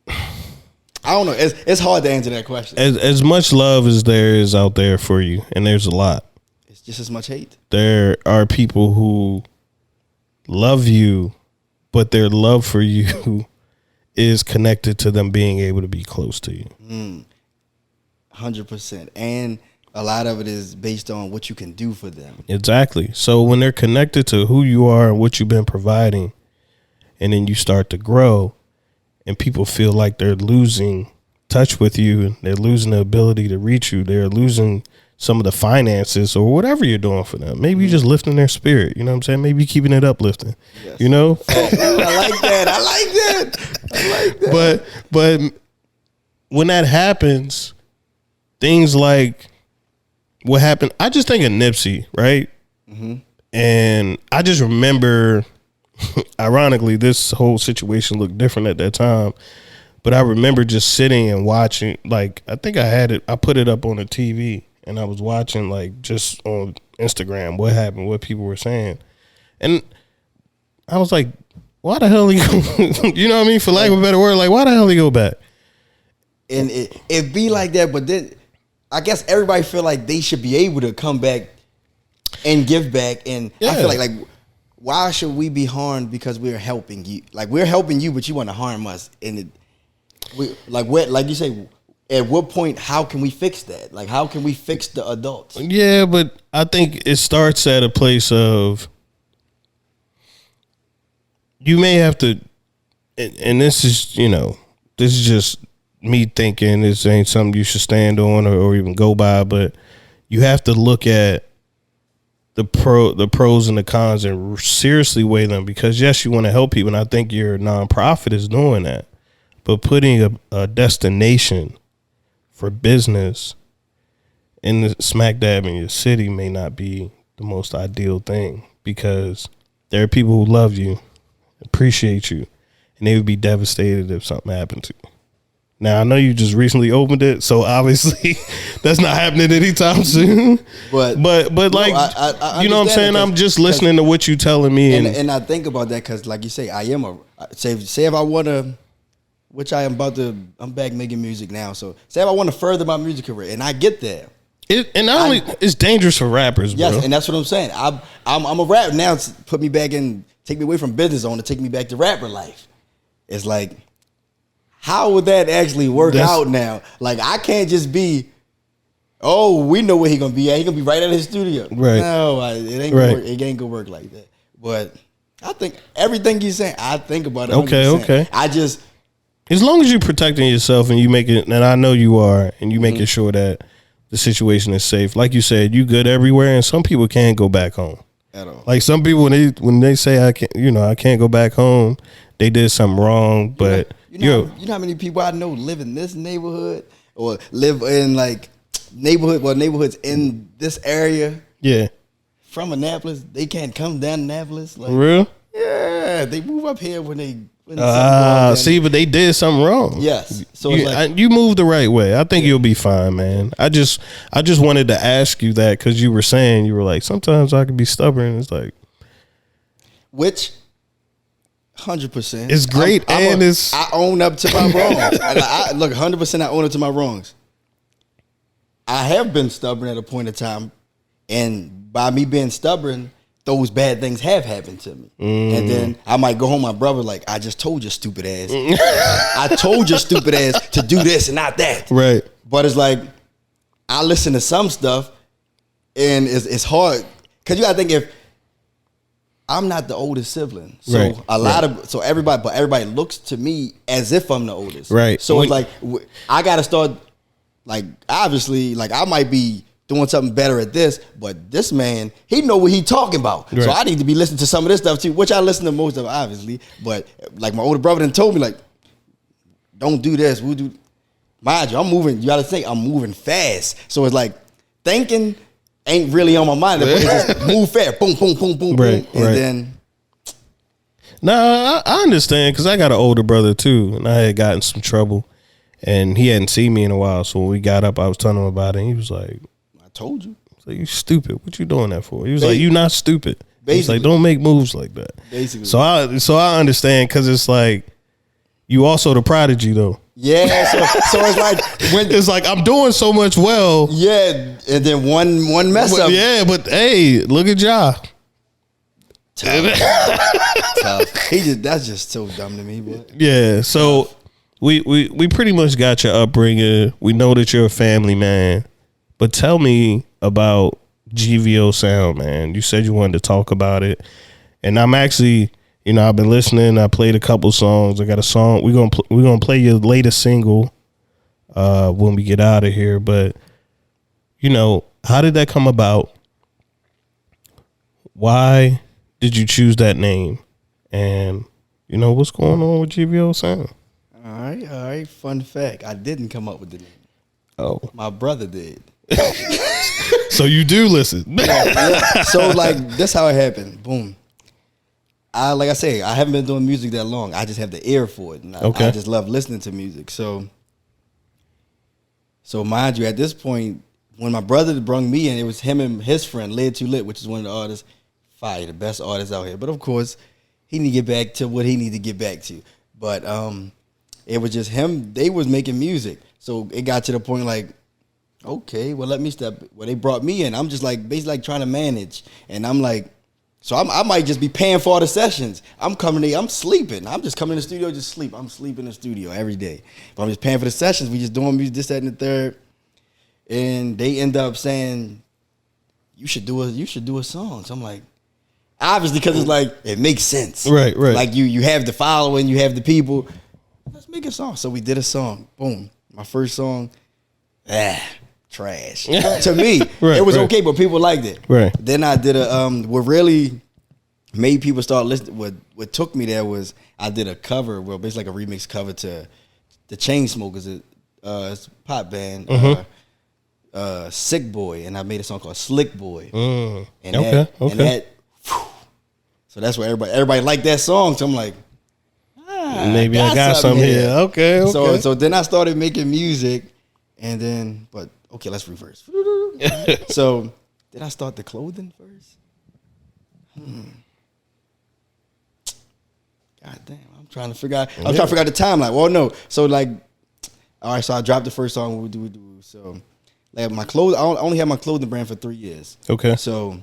I don't know. It's hard to answer that question. As much love as there is out there for you, and there's a lot. It's just as much hate. There are people who love you, but their love for you is connected to them being able to be close to you. 100%. And a lot of it is based on what you can do for them. Exactly. So when they're connected to who you are and what you've been providing, and then you start to grow and people feel like they're losing touch with you and they're losing the ability to reach you, they're losing some of the finances or whatever you're doing for them. Maybe you're just lifting their spirit. You know what I'm saying? Maybe keeping it uplifting. Yes. You know? I like that. But when that happens, things like what happened, I just think of Nipsey, right? Mm-hmm. And I just remember, ironically, this whole situation looked different at that time. But I remember just sitting and watching, like, I think I put it up on the TV. And I was watching, like, just on Instagram, what happened, what people were saying. And I was like, why the hell he go? You know what I mean? For lack of a better word, like, why the hell he go back? And it be like that, but then I guess everybody feel like they should be able to come back and give back. And I feel like why should we be harmed because we're helping you? Like, we're helping you, but you want to harm us. And like you say, at what point, how can we fix that? Like, how can we fix the adults? Yeah, but I think it starts at a place of you may have to, and this is just me thinking this ain't something you should stand on or even go by, but you have to look at the pros and the cons and seriously weigh them because, yes, you want to help people, and I think your nonprofit is doing that, but putting a destination for business in the smack dab in your city may not be the most ideal thing because there are people who love you, appreciate you, and they would be devastated if something happened to you. Now, I know you just recently opened it, so obviously that's not happening anytime soon. But like, I you know what I'm saying? I'm just listening to what you're telling me. And I think about that because, like you say, I am say if I want to, which I'm back making music now. So say if I want to further my music career, and I get there. It's dangerous for rappers, bro. Yes, and that's what I'm saying. I'm a rap now. Put me back in, take me away from business owner, take me back to rapper life. It's like, how would that actually work out now? Like, I can't just be, oh, we know where he gonna be at. He gonna be right at his studio. Right. No, it ain't gonna work. It ain't gonna work like that. But I think everything you're saying, I think about it. 100%. Okay. I just, as long as you're protecting yourself and you make it, and I know you are, and you making sure that the situation is safe. Like you said, you good everywhere, and some people can't go back home at all. Like some people when they say I can't go back home, they did something wrong. But you know how many people I know live in this neighborhood or live in like neighborhoods in this area. Yeah. From Annapolis, they can't come down to Annapolis. Like, real? Yeah, they move up here when they. See, but they did something wrong. Yes, so you moved the right way. I think you'll be fine, man. I just wanted to ask you that because you were saying you were like sometimes I could be stubborn. It's like, which 100%. It's great, I own up to my wrongs. Look, 100%. I own up to my wrongs. I have been stubborn at a point in time, and by me being stubborn, those bad things have happened to me. And then I might go home, my brother, like, I just told your stupid ass. I told your stupid ass to do this and not that. Right. But it's like, I listen to some stuff, and it's hard. Because you got to think, if I'm not the oldest sibling. So everybody looks to me as if I'm the oldest. Right. So it's like, I got to start, like, obviously, like, I might be doing something better at this, but this man, he know what he talking about. Right. So I need to be listening to some of this stuff too, which I listen to most of, obviously. But like my older brother done told me, like, don't do this. We'll do. Mind you, I'm moving. You gotta think, I'm moving fast. So it's like thinking ain't really on my mind. It's just move fast, boom, boom, boom, boom, right, boom, and then. Nah, I understand because I got an older brother too, and I had gotten some trouble, and he hadn't seen me in a while. So when we got up, I was telling him about it. And he was like, told you. So you stupid. What you doing that for? He was like, you not stupid. He's like, don't make moves like that. Basically. So I understand because it's like you also the prodigy though. Yeah. So it's like when it's like I'm doing so much well. Yeah, and then one mess up. Yeah, but hey, look at Ja. Tough. That's just so dumb to me, boy. Yeah. So we pretty much got your upbringing. We know that you're a family man. But tell me about GVO Sound, man. You said you wanted to talk about it. And I'm actually, I've been listening. I played a couple songs. I got a song. We're gonna play your latest single when we get out of here. But, how did that come about? Why did you choose that name? And, what's going on with GVO Sound? All right. Fun fact. I didn't come up with the name. Oh. My brother did. So you do listen. Yeah. So like that's how it happened. Boom. Like I say, I haven't been doing music that long. I just have the ear for it. And I just love listening to music. So mind you, at this point, when my brother brung me in, it was him and his friend, Led Too Lit, which is one of the artists, the best artists out here. But of course, he need to get back to what he need to get back to. But it was just him. They was making music. So it got to the point like, okay, well, let me step. Well, they brought me in. I'm just like basically like trying to manage, and I'm like, so I might just be paying for all the sessions. I'm coming in, I'm sleeping. I'm just coming in the studio, just sleep. I'm sleeping in the studio every day. But I'm just paying for the sessions. We just doing music, this, that, and the third, and they end up saying, you should do a song. So I'm like, obviously, because it's like it makes sense, right? Like you have the following, you have the people. Let's make a song. So we did a song. Boom, my first song. Trash to me. It was okay, but people liked it. Right. Then I did what really made people start listening. What took me there was I did a cover, basically like a remix cover to the Chainsmokers. It's a pop band, Sick Boy, and I made a song called Slick Boy. And that, so that's why everybody liked that song. So I'm like, maybe I got something here. Okay. So then I started making music, and then okay, let's reverse. So, did I start the clothing first? God damn, I'm trying to figure out. I'm trying to figure out the timeline. Well, no. So like, all right. So I dropped the first song. What do we do? So, like my clothes. I only had my clothing brand for 3 years. Okay. So,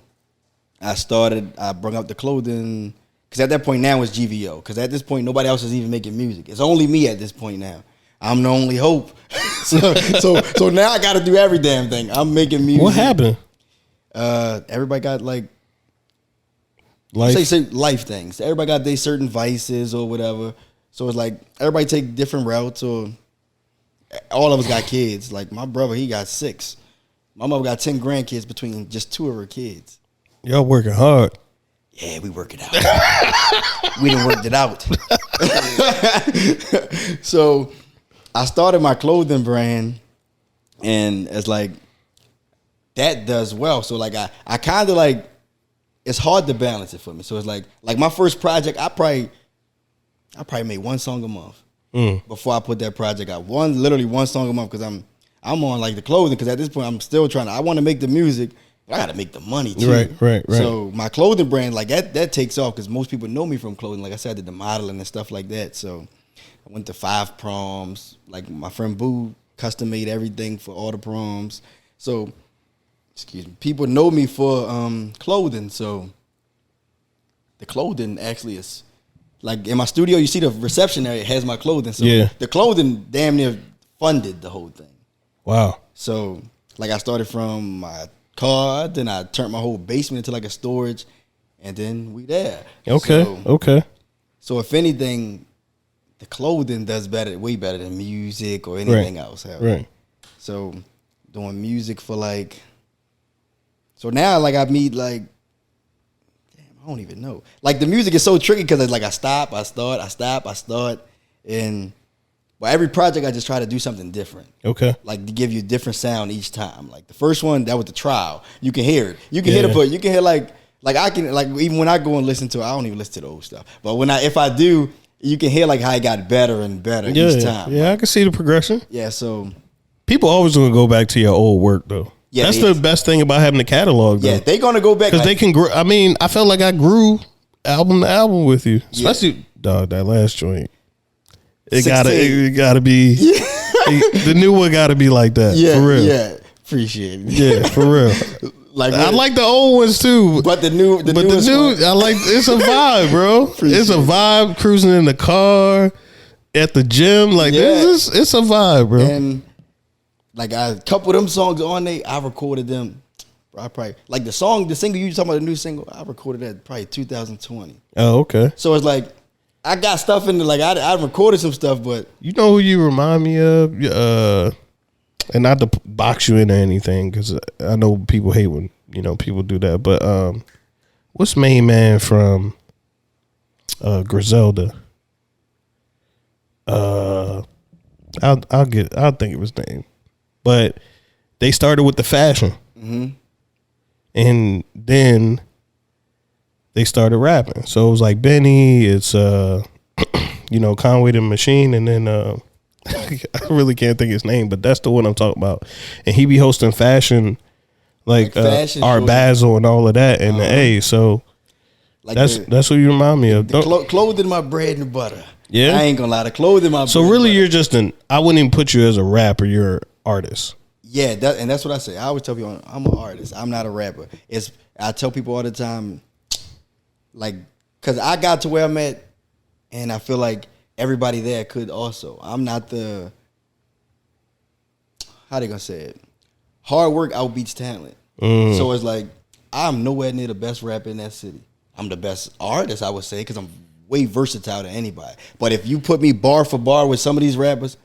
I brought up the clothing because at that point now it's GVO. Because at this point nobody else is even making music. It's only me at this point now. I'm the only hope. so now I got to do every damn thing. I'm making music. What happened? Everybody got like life. Say life things. Everybody got their certain vices or whatever. So it's like everybody take different routes, or all of us got kids. Like my brother, he got 6. My mother got 10 grandkids between just 2 of her kids. Y'all working hard. Yeah, we work it out. We done worked it out. So I started my clothing brand, and it's like that does well. So like I kind of like, it's hard to balance it for me. So it's like my first project, I probably made 1 song a month before I put that project out. Literally one song a month, because I'm on like the clothing, because at this point I'm still trying to, I want to make the music, but I got to make the money too. Right. So my clothing brand, like that takes off because most people know me from clothing. Like I said, I did the modeling and stuff like that. So I went to 5 proms. Like my friend Boo custom made everything for all the proms. So, excuse me, people know me for clothing. So the clothing actually is, like in my studio, you see the reception area has my clothing. So the clothing damn near funded the whole thing. Wow. So like I started from my car, then I turned my whole basement into like a storage, and then we there. Okay. So if anything, the clothing does way better than music or anything else. Right. So doing music for like, so now like I meet like, I don't even know. Like the music is so tricky because it's like I stop, and but every project I just try to do something different. Okay. Like to give you a different sound each time. Like the first one, that was the trial. You can hear it. You can hear like I can, like even when I go and listen to it, I don't even listen to the old stuff. But if I do, you can hear like how it got better and better each time. Yeah, I can see the progression. Yeah, so people always gonna go back to your old work though. Yeah, that's the best thing about having a catalog. Though. Yeah, they're gonna go back because they can grow. I mean, I felt like I grew album to album with you, especially dog that last joint. It gotta be the new one. Gotta be like that. Yeah, for real. Yeah, appreciate it. Yeah, for real. Like I like the old ones too, but the new, I like. It's a vibe, bro. It's a vibe. Cruising in the car, at the gym, like it's a vibe, bro. And like a couple of them songs on there, I recorded them. I probably like the single you talking about, the new single. I recorded that probably 2020. Oh, okay. So it's like I got stuff in there. Like I recorded some stuff, but you know who you remind me of, and not to box you into anything because I know people hate when people do that. But what's main man from Griselda? I'll think of his name. But they started with the fashion, and then they started rapping. So it was like Benny, it's Conway the Machine, and then I really can't think of his name, but that's the one I'm talking about. And he be hosting fashion, like fashion Art Basel and all of that in the A. So like that's what you remind me of. Clothing my bread and butter. Yeah, I ain't gonna lie, the clothing my. So bread really, and butter. you're I wouldn't even put you as a rapper. You're an artist. Yeah, and that's what I say. I always tell people I'm an artist. I'm not a rapper. I tell people all the time, like, because I got to where I'm at, and I feel like everybody there could also. I'm not the, how they gonna say it? Hard work outbeats talent. So it's like I'm nowhere near the best rapper in that city. I'm the best artist, I would say, because I'm way versatile than anybody. But if you put me bar for bar with some of these rappers,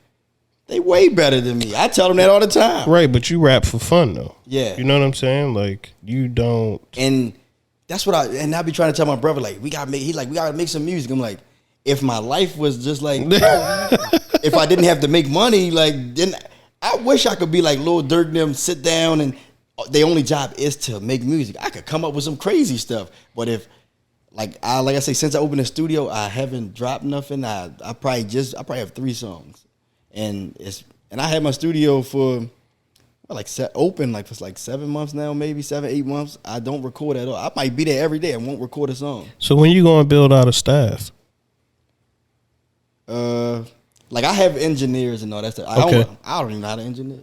they way better than me. I tell them that all the time. Right, but you rap for fun though. Yeah. You know what I'm saying? Like you don't. And that's what I be trying to tell my brother, like, we gotta make some music. I'm like, if my life was just like if I didn't have to make money, like then I wish I could be like Lil Durk and them, sit down and their only job is to make music. I could come up with some crazy stuff. But if like I say, since I opened the studio, I haven't dropped nothing. I probably have 3 songs. And I had my studio for open like for like 7 months now, maybe 7-8 months. I don't record at all. I might be there every day and won't record a song. So when you going to build out a staff? Like I have engineers and all that stuff. I don't even know how to engineer.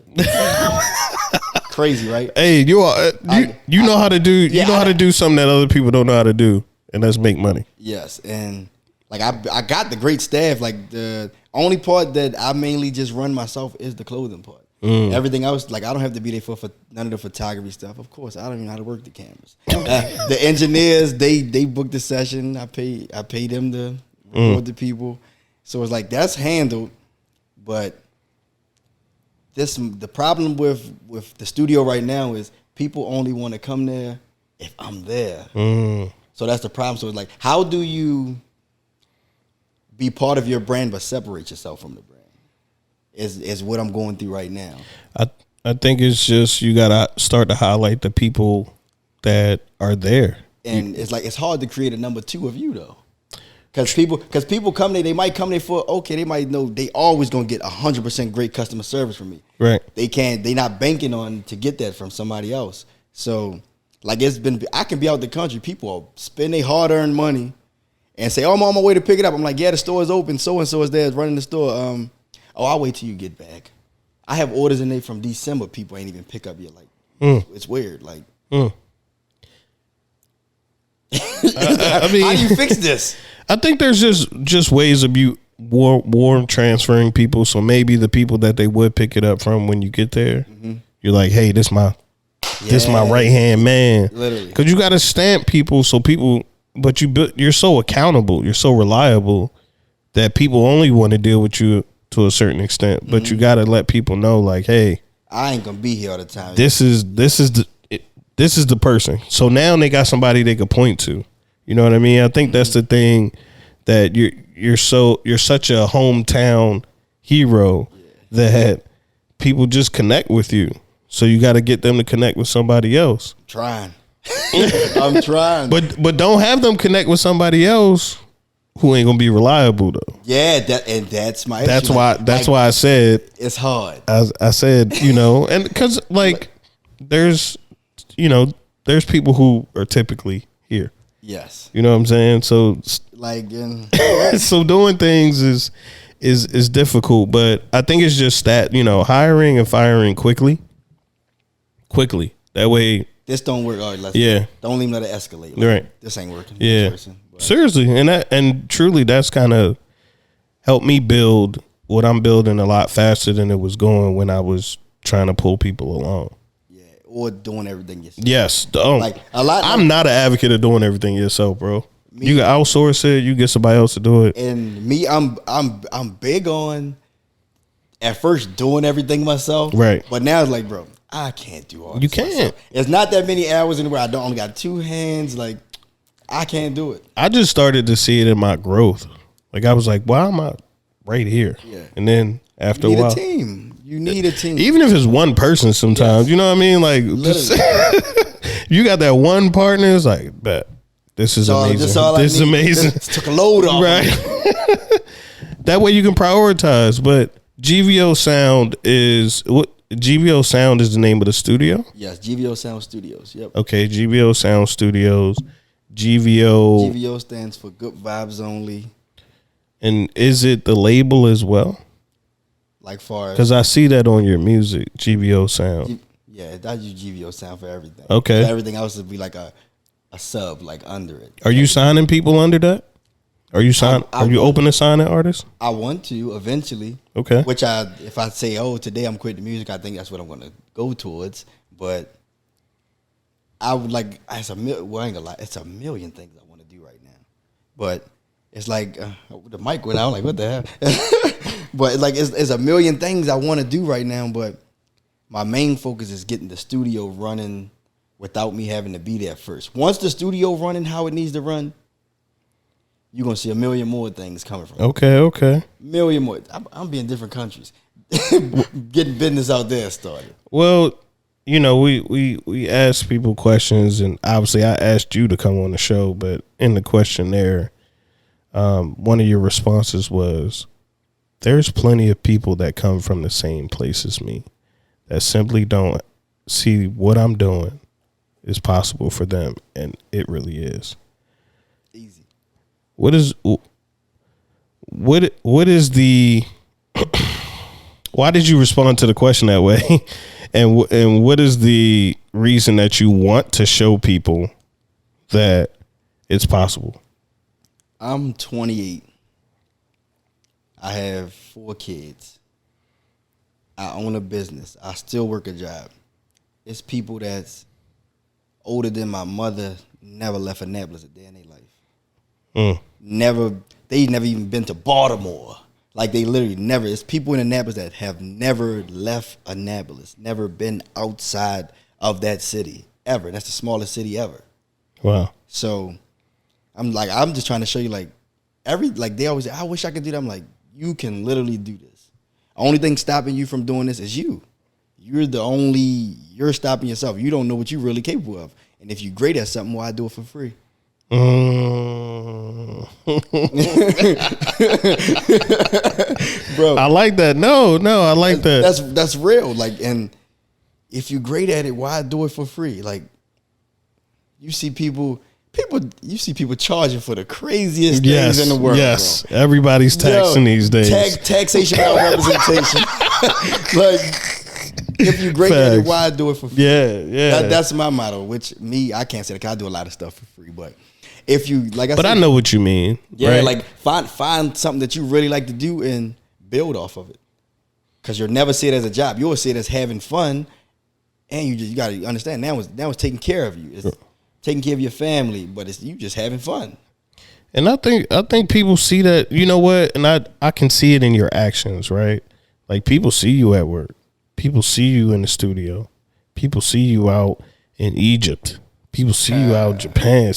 Crazy, right? Hey, you know how to do you know how to do something that other people don't know how to do, and that's make money. Yes, and like I got the great staff. Like the only part that I mainly just run myself is the clothing part. Everything else, like I don't have to be there for none of the photography stuff. Of course, I don't even know how to work the cameras. The engineers, they book the session. I pay them to record the people. So it's like that's handled. But the problem with the studio right now is people only want to come there if I'm there. So that's the problem. So it's like, how do you be part of your brand but separate yourself from the brand? Is what I'm going through right now. I think it's just you gotta start to highlight the people that are there. And it's like it's hard to create a number two of you though. Cause people come there, they might come there for they might know they always gonna get 100% great customer service from me. Right. They not banking on to get that from somebody else. So like I can be out the country, people spend their hard earned money and say, oh, I'm on my way to pick it up. I'm like, yeah, the store is open, so and so is there, running the store. I'll wait till you get back. I have orders in there from December. People ain't even pick up yet. Like, it's weird. Like, I mean, how do you fix this? I think there's just ways of you warm transferring people. So maybe the people that they would pick it up from when you get there, you're like, hey, this my right hand man. Literally, because you got to stamp people so people. But you're so accountable. You're so reliable that people only want to deal with you to a certain extent, but you got to let people know, like, hey, I ain't gonna be here all the time. This is the person. So now they got somebody they could point to. You know what I mean? I think that's the thing, that you're such a hometown hero that people just connect with you. So you got to get them to connect with somebody else. I'm trying. But don't have them connect with somebody else who ain't gonna be reliable though. Yeah, that's my that's issue. That's why I said it's hard. I said, and because like there's people who are typically here. Yes. You know what I'm saying? So like so doing things is difficult, but I think it's just that, hiring and firing quickly. That way this don't work. All right, don't even let it escalate. Like, right. This ain't working. Yeah. Seriously, and truly, that's kind of helped me build what I'm building a lot faster than it was going when I was trying to pull people along. Yeah, or doing everything yourself. Yes, like a lot. I'm not an advocate of doing everything yourself, bro. You can outsource it. You get somebody else to do it. And me, I'm big on at first doing everything myself. Right. But now it's like, bro, I can't do all this. You can't. Myself. It's not that many hours in where I only got two hands. Like, I can't do it. I just started to see it in my growth. Like, I was like, why am I right here? Yeah. And then after a while. You need a team. Even if it's one person sometimes, you know what I mean? Like, just, you got that one partner, it's like, bet. This is amazing. This is amazing. Just took a load off. Right. That way you can prioritize. But GVO Sound is what? GVO Sound is the name of the studio? Yes, GVO Sound Studios. Yep. Okay, GVO Sound Studios. GVO stands for Good Vibes Only. And is it the label as well? Like far as, because I see that on your music, GVO Sound. Yeah, I use GVO Sound for everything. Okay. So everything else would be like a sub, like under it. Are you signing people under that? Are you open to signing artists? I want to eventually. Okay. Which if I say, today I'm quitting the music, I think that's what I'm going to go towards. But I would like, I ain't gonna lie, it's a million things I want to do right now. But it's like the mic went out. Like, what the hell? But like, it's a million things I want to do right now. But my main focus is getting the studio running without me having to be there first. Once the studio running how it needs to run, you're going to see a million more things coming from it. Okay. Million more. I'm be in different countries. Getting business out there started. Well, we ask people questions, and obviously I asked you to come on the show, but in the questionnaire, one of your responses was, there's plenty of people that come from the same place as me that simply don't see what I'm doing is possible for them, and it really is. Easy. What is the why did you respond to the question that way? And what is the reason that you want to show people that it's possible? I'm 28. I have 4 kids. I own a business. I still work a job. It's people that's older than my mother never left Annapolis a day in their life. They never even been to Baltimore. Like, they literally never. It's people in Annapolis that have never left Annapolis, never been outside of that city ever. That's the smallest city ever. Wow. So I'm just trying to show you, like, they always say, I wish I could do that. I'm like, you can literally do this. Only thing stopping you from doing this is you. You're stopping yourself. You don't know what you're really capable of. And if you're great at something, why do it for free? Bro, I like that. No, I like that. That's real. Like, and if you're great at it, why do it for free? Like, you see people charging for the craziest things in the world. Yes, bro. Everybody's taxing these days. Taxation without representation. Like, if you're great at it, why do it for free? Yeah. That's my motto. Which I can't say that, 'cause I do a lot of stuff for free, but. If you I know what you mean. Yeah, right? like find something that you really like to do and build off of it. Because you'll never see it as a job. You'll see it as having fun, and you got to understand now it's taking care of you. It's taking care of your family, but it's you just having fun. And I think people see that. You know what? And I can see it in your actions, right? Like, people see you at work. People see you in the studio. People see you out in Egypt. People see you out in Japan.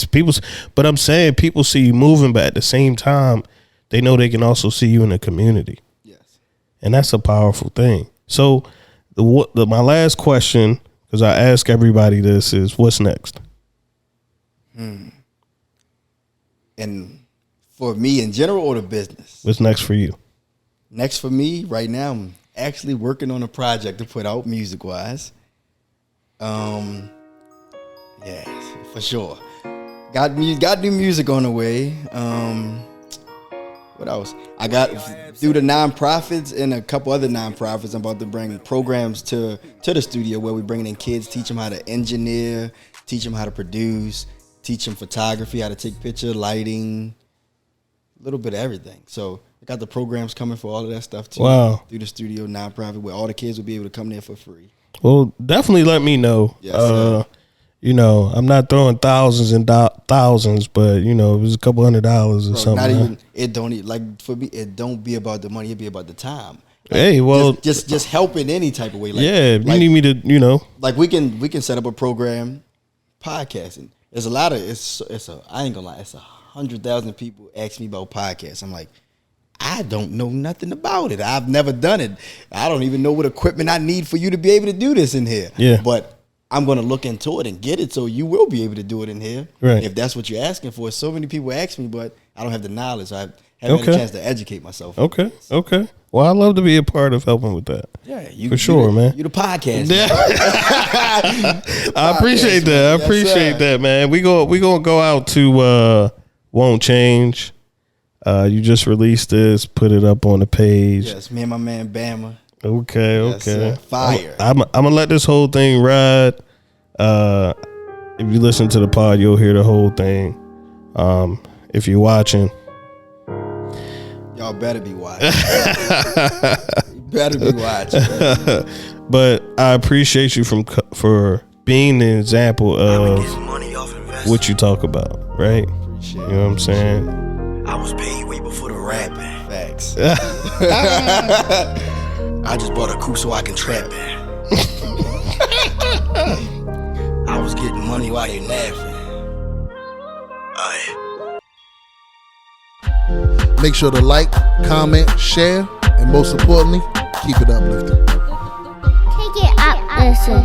But I'm saying people see you moving, but at the same time, they know they can also see you in the community. Yes. And that's a powerful thing. So my last question, because I ask everybody this, is what's next? And for me in general or the business? What's next for you? Next for me right now, I'm actually working on a project to put out music-wise. Yeah, for sure. Got new music on the way. What else? I got through the nonprofits and a couple other nonprofits. I'm about to bring programs to the studio where we're bringing in kids, teach them how to engineer, teach them how to produce, teach them photography, how to take picture, lighting, a little bit of everything. So I got the programs coming for all of that stuff too. Wow. Through the studio nonprofit where all the kids will be able to come there for free. Well, definitely let me know. Yes, you know, I'm not throwing thousands and thousands, but you know, it was a couple $100 or something. Not even it don't like for me. It don't be about the money. It be about the time. Like, hey, well, just help in any type of way. Like, yeah, you need me to, you know, like we can set up a program, podcasting. There's a lot of I ain't gonna lie. It's 100,000 people ask me about podcasts. I'm like, I don't know nothing about it. I've never done it. I don't even know what equipment I need for you to be able to do this in here. Yeah, but I'm going to look into it and get it so you will be able to do it in here. Right. If that's what you're asking for. So many people ask me, but I don't have the knowledge. So I haven't had a chance to educate myself. Okay. Well, I love to be a part of helping with that. Yeah, for sure, man. You the podcast. Yeah. I appreciate that. I appreciate that, man. We gonna go out to Won't Change. You just released this, put it up on the page. Yes, me and my man Bama. Okay. Yes, fire. I'm gonna let this whole thing ride. If you listen to the pod, you'll hear the whole thing. If you're watching, y'all better be watching. You better be watching. But I appreciate you for being the example of what you talk about, right? Appreciate you know what I'm saying? I was paid way before the rapping. Facts. I just bought a coupe so I can trap it. I was getting money while you laughing. Make sure to like, comment, share, and most importantly, keep it uplifting. Take it up, listen.